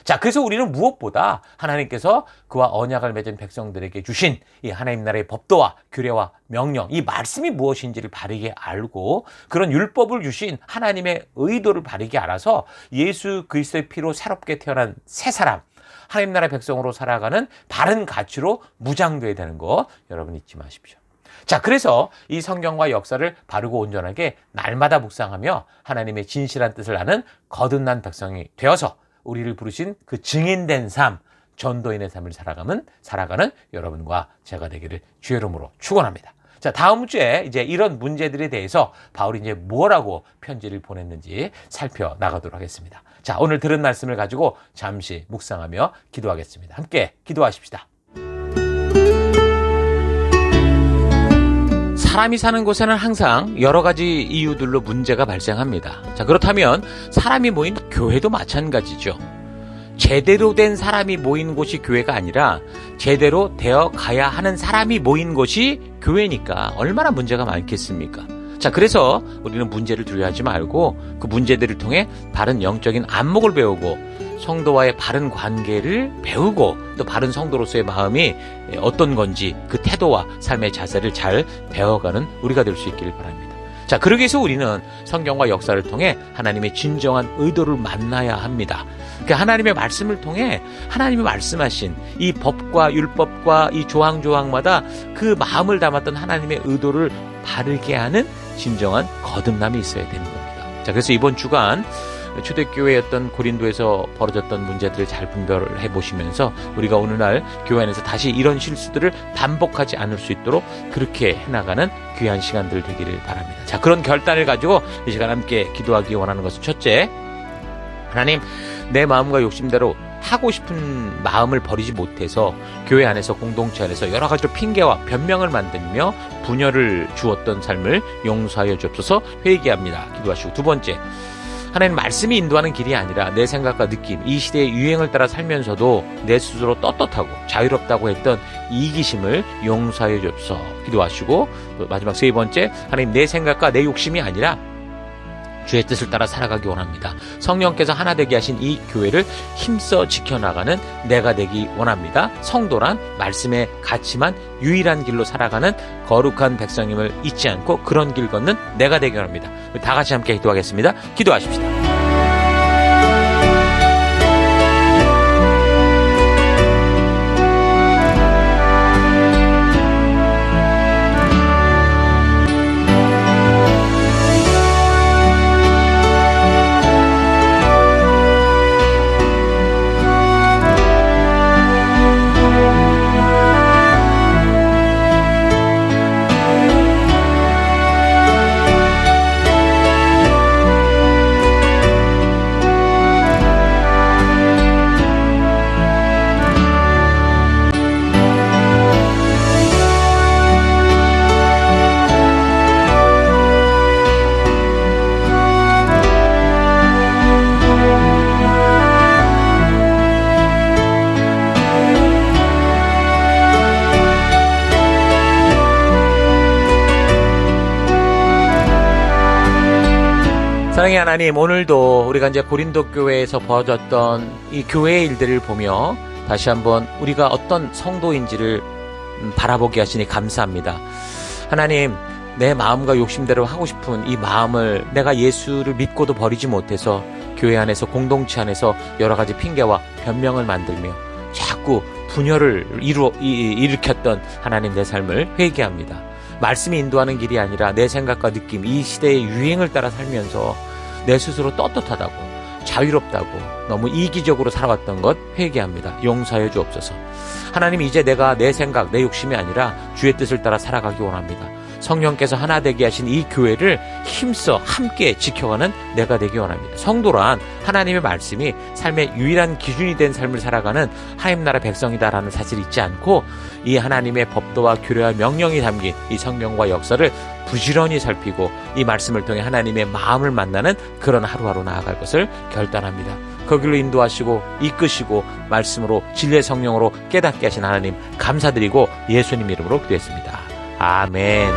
S1: 자, 그래서 우리는 무엇보다 하나님께서 그와 언약을 맺은 백성들에게 주신 이 하나님 나라의 법도와 규례와 명령, 이 말씀이 무엇인지를 바르게 알고 그런 율법을 주신 하나님의 의도를 바르게 알아서 예수 그리스도의 피로 새롭게 태어난 새 사람, 하나님 나라 백성으로 살아가는 바른 가치로 무장되어야 되는 거 여러분 잊지 마십시오. 자, 그래서 이 성경과 역사를 바르고 온전하게 날마다 묵상하며 하나님의 진실한 뜻을 아는 거듭난 백성이 되어서 우리를 부르신 그 증인된 삶, 전도인의 삶을 살아가는 여러분과 제가 되기를 주의 이름으로 축원합니다. 자, 다음 주에 이제 이런 문제들에 대해서 바울이 이제 뭐라고 편지를 보냈는지 살펴나가도록 하겠습니다. 자, 오늘 들은 말씀을 가지고 잠시 묵상하며 기도하겠습니다. 함께 기도하십시다. 사람이 사는 곳에는 항상 여러 가지 이유들로 문제가 발생합니다. 자, 그렇다면 사람이 모인 교회도 마찬가지죠. 제대로 된 사람이 모인 곳이 교회가 아니라 제대로 되어 가야 하는 사람이 모인 곳이 교회니까 얼마나 문제가 많겠습니까? 자, 그래서 우리는 문제를 두려워하지 말고 그 문제들을 통해 바른 영적인 안목을 배우고 성도와의 바른 관계를 배우고 또 바른 성도로서의 마음이 어떤 건지 그 태도와 삶의 자세를 잘 배워가는 우리가 될 수 있기를 바랍니다. 자, 그러기 위해서 우리는 성경과 역사를 통해 하나님의 진정한 의도를 만나야 합니다. 그 하나님의 말씀을 통해 하나님이 말씀하신 이 법과 율법과 이 조항조항마다 그 마음을 담았던 하나님의 의도를 바르게 하는 진정한 거듭남이 있어야 되는 겁니다. 자, 그래서 이번 주간 초대교회였던 고린도에서 벌어졌던 문제들을 잘 분별을 해보시면서 우리가 오늘날 교회 안에서 다시 이런 실수들을 반복하지 않을 수 있도록 그렇게 해나가는 귀한 시간들 되기를 바랍니다. 자, 그런 결단을 가지고 이 시간 함께 기도하기 원하는 것은 첫째, 하나님, 내 마음과 욕심대로 하고 싶은 마음을 버리지 못해서 교회 안에서 공동체 안에서 여러 가지로 핑계와 변명을 만들며 분열을 주었던 삶을 용서하여 주옵소서. 회개합니다. 기도하시고, 두 번째, 하나님, 말씀이 인도하는 길이 아니라 내 생각과 느낌, 이 시대의 유행을 따라 살면서도 내 스스로 떳떳하고 자유롭다고 했던 이기심을 용서하여 주옵소서. 기도하시고, 또 마지막 세 번째, 하나님, 내 생각과 내 욕심이 아니라 주의 뜻을 따라 살아가기 원합니다. 성령께서 하나 되게 하신 이 교회를 힘써 지켜나가는 내가 되기 원합니다. 성도란 말씀의 가치만 유일한 길로 살아가는 거룩한 백성임을 잊지 않고 그런 길 걷는 내가 되기 원합니다. 다 같이 함께 기도하겠습니다. 기도하십시다. 사랑의 하나님, 오늘도 우리가 이제 고린도 교회에서 벌어졌던 이 교회의 일들을 보며 다시 한번 우리가 어떤 성도인지를 바라보게 하시니 감사합니다. 하나님, 내 마음과 욕심대로 하고 싶은 이 마음을 내가 예수를 믿고도 버리지 못해서 교회 안에서 공동체 안에서 여러 가지 핑계와 변명을 만들며 자꾸 분열을 일으켰던 하나님, 내 삶을 회개합니다. 말씀이 인도하는 길이 아니라 내 생각과 느낌, 이 시대의 유행을 따라 살면서 내 스스로 떳떳하다고 자유롭다고 너무 이기적으로 살아왔던 것 회개합니다. 용서해 주옵소서. 하나님, 이제 내가 내 생각, 내 욕심이 아니라 주의 뜻을 따라 살아가기 원합니다. 성령께서 하나 되게 하신 이 교회를 힘써 함께 지켜가는 내가 되기 원합니다. 성도란 하나님의 말씀이 삶의 유일한 기준이 된 삶을 살아가는 하나님 나라 백성이다라는 사실을 잊지 않고 이 하나님의 법도와 규례와 명령이 담긴 이 성경과 역사를 부지런히 살피고 이 말씀을 통해 하나님의 마음을 만나는 그런 하루하루 나아갈 것을 결단합니다. 그 길로 인도하시고 이끄시고 말씀으로 진리의 성령으로 깨닫게 하신 하나님 감사드리고 예수님 이름으로 기도했습니다. 아멘.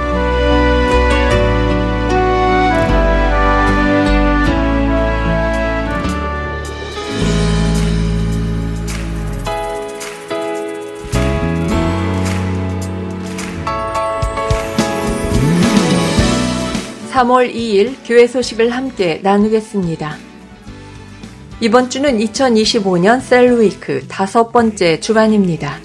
S7: (3월 2일) 교회 소식을 함께 나누겠습니다. 이번 주는 2025년 셀위크 5번째 주간입니다.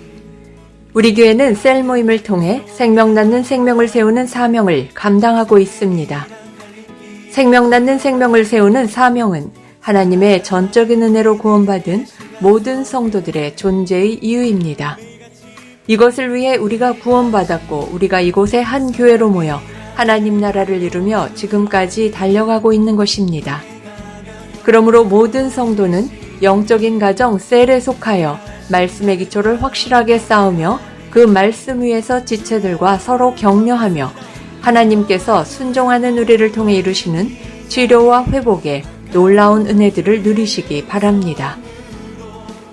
S7: 우리 교회는 셀 모임을 통해 생명 낳는 생명을 세우는 사명을 감당하고 있습니다. 생명 낳는 생명을 세우는 사명은 하나님의 전적인 은혜로 구원받은 모든 성도들의 존재의 이유입니다. 이것을 위해 우리가 구원받았고 우리가 이곳에 한 교회로 모여 하나님 나라를 이루며 지금까지 달려가고 있는 것입니다. 그러므로 모든 성도는 영적인 가정 셀에 속하여 말씀의 기초를 확실하게 쌓으며 그 말씀 위에서 지체들과 서로 격려하며 하나님께서 순종하는 우리를 통해 이루시는 치료와 회복의 놀라운 은혜들을 누리시기 바랍니다.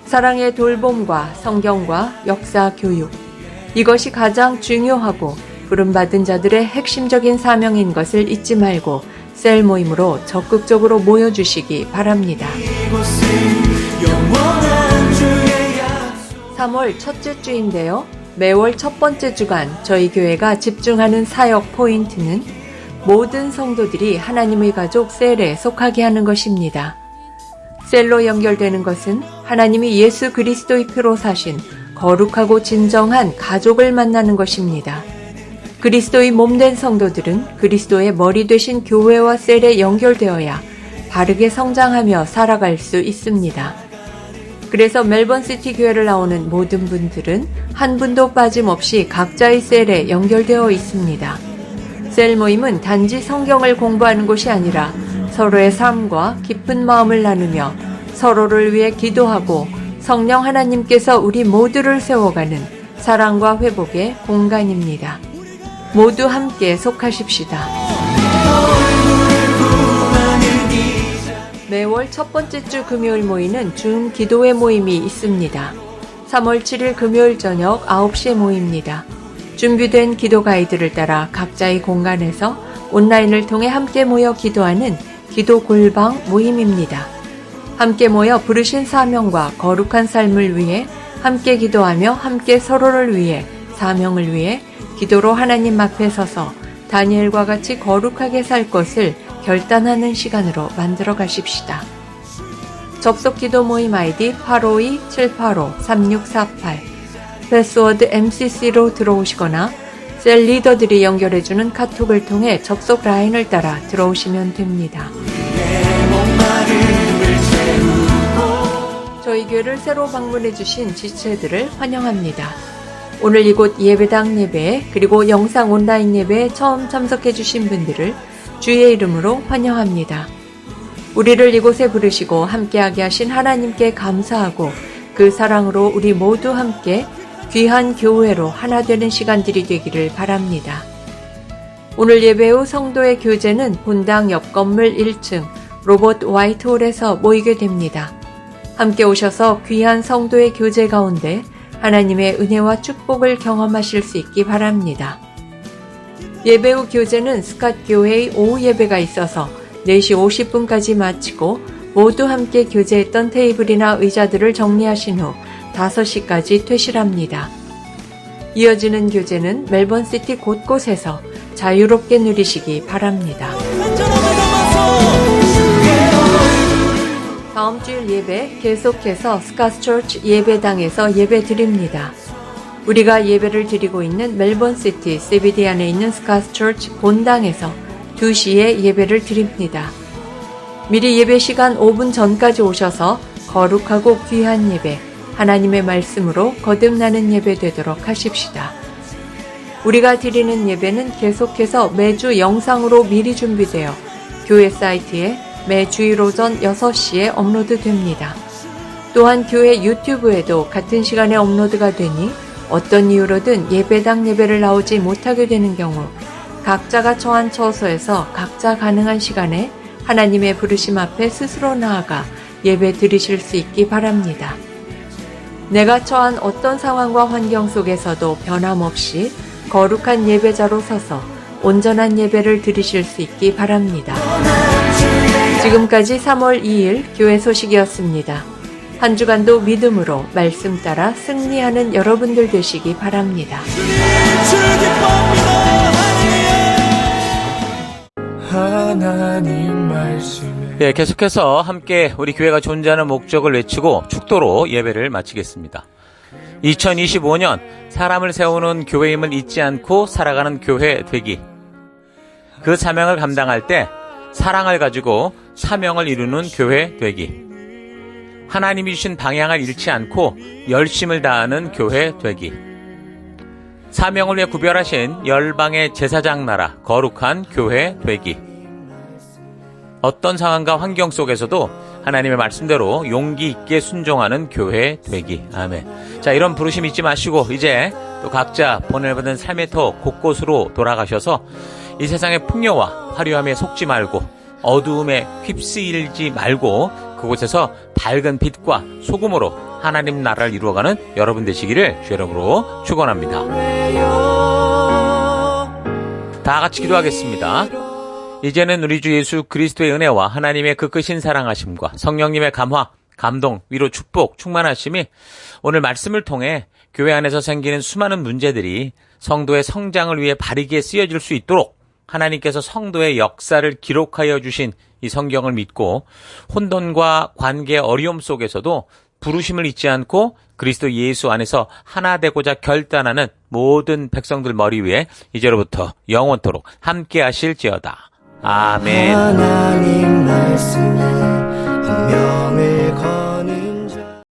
S7: 사랑의 돌봄과 성경과 역사 교육, 이것이 가장 중요하고 부름받은 자들의 핵심적인 사명인 것을 잊지 말고 셀 모임으로 적극적으로 모여주시기 바랍니다. 3월 첫째 주인데요. 매월 첫 번째 주간 저희 교회가 집중하는 사역 포인트는 모든 성도들이 하나님의 가족 셀에 속하게 하는 것입니다. 셀로 연결되는 것은 하나님이 예수 그리스도의 피로 사신 거룩하고 진정한 가족을 만나는 것입니다. 그리스도의 몸된 성도들은 그리스도의 머리 되신 교회와 셀에 연결되어야 바르게 성장하며 살아갈 수 있습니다. 그래서 멜번시티 교회를 나오는 모든 분들은 한 분도 빠짐없이 각자의 셀에 연결되어 있습니다. 셀 모임은 단지 성경을 공부하는 곳이 아니라 서로의 삶과 깊은 마음을 나누며 서로를 위해 기도하고 성령 하나님께서 우리 모두를 세워가는 사랑과 회복의 공간입니다. 모두 함께 속하십시다. 매월 첫 번째 주 금요일 모이는 줌 기도회 모임이 있습니다. 3월 7일 금요일 저녁 9시에 모입니다. 준비된 기도 가이드를 따라 각자의 공간에서 온라인을 통해 함께 모여 기도하는 기도 골방 모임입니다. 함께 모여 부르신 사명과 거룩한 삶을 위해 함께 기도하며 함께 서로를 위해 사명을 위해 기도로 하나님 앞에 서서 다니엘과 같이 거룩하게 살 것을 결단하는 시간으로 만들어 가십시다. 접속 기도 모임 아이디 852-785-3648 패스워드 MCC로 들어오시거나 셀 리더들이 연결해주는 카톡을 통해 접속 라인을 따라 들어오시면 됩니다. 저희 교회를 새로 방문해주신 지체들을 환영합니다. 오늘 이곳 예배당 예배에 그리고 영상 온라인 예배에 처음 참석해주신 분들을 주의 이름으로 환영합니다. 우리를 이곳에 부르시고 함께하게 하신 하나님께 감사하고 그 사랑으로 우리 모두 함께 귀한 교회로 하나 되는 시간들이 되기를 바랍니다. 오늘 예배 후 성도의 교제는 본당 옆 건물 1층 로버트 화이트홀에서 모이게 됩니다. 함께 오셔서 귀한 성도의 교제 가운데 하나님의 은혜와 축복을 경험하실 수 있기 바랍니다. 예배 후 교제는 스캇 교회의 오후 예배가 있어서 4시 50분까지 마치고 모두 함께 교제했던 테이블이나 의자들을 정리하신 후 5시까지 퇴실합니다. 이어지는 교제는 멜번시티 곳곳에서 자유롭게 누리시기 바랍니다. 다음 주일 예배 계속해서 스캇처치 예배당에서 예배 드립니다. 우리가 예배를 드리고 있는 멜번시티 CBD 안에 있는 스캇처치 본당에서 2시에 예배를 드립니다. 미리 예배 시간 5분 전까지 오셔서 거룩하고 귀한 예배, 하나님의 말씀으로 거듭나는 예배 되도록 하십시다. 우리가 드리는 예배는 계속해서 매주 영상으로 미리 준비되어 교회 사이트에 매 주일 오전 6시에 업로드됩니다. 또한 교회 유튜브에도 같은 시간에 업로드가 되니 어떤 이유로든 예배당 예배를 나오지 못하게 되는 경우 각자가 처한 처소에서 각자 가능한 시간에 하나님의 부르심 앞에 스스로 나아가 예배 드리실 수 있기 바랍니다. 내가 처한 어떤 상황과 환경 속에서도 변함없이 거룩한 예배자로 서서 온전한 예배를 드리실 수 있기 바랍니다. 지금까지 3월 2일 교회 소식이었습니다. 한 주간도 믿음으로 말씀 따라 승리하는 여러분들 되시기 바랍니다.
S2: 하나님 말씀에
S1: 네, 계속해서 함께 우리 교회가 존재하는 목적을 외치고 축도로 예배를 마치겠습니다. 2025년 사람을 세우는 교회임을 잊지 않고 살아가는 교회 되기. 그 사명을 감당할 때 사랑을 가지고 사명을 이루는 교회 되기. 하나님이 주신 방향을 잃지 않고 열심을 다하는 교회 되기. 사명을 위해 구별하신 열방의 제사장 나라 거룩한 교회 되기. 어떤 상황과 환경 속에서도 하나님의 말씀대로 용기 있게 순종하는 교회 되기. 아멘. 자, 이런 부르심 잊지 마시고 이제 또 각자 보내받은 삶의 터 곳곳으로 돌아가셔서 이 세상의 풍요와 화려함에 속지 말고 어두움에 휩쓰이지 말고 그곳에서 밝은 빛과 소금으로 하나님 나라를 이루어가는 여러분 되시기를 주의 이름으로 축원합니다. 다 같이 기도하겠습니다. 이제는 우리 주 예수 그리스도의 은혜와 하나님의 그 크신 사랑하심과 성령님의 감화, 감동, 위로, 축복, 충만하심이 오늘 말씀을 통해 교회 안에서 생기는 수많은 문제들이 성도의 성장을 위해 바르게 쓰여질 수 있도록 하나님께서 성도의 역사를 기록하여 주신 이 성경을 믿고 혼돈과 관계 어려움 속에서도 부르심을 잊지 않고 그리스도 예수 안에서 하나 되고자 결단하는 모든 백성들 머리 위에 이제로부터 영원토록 함께 하실지어다. 아멘.
S5: 하나님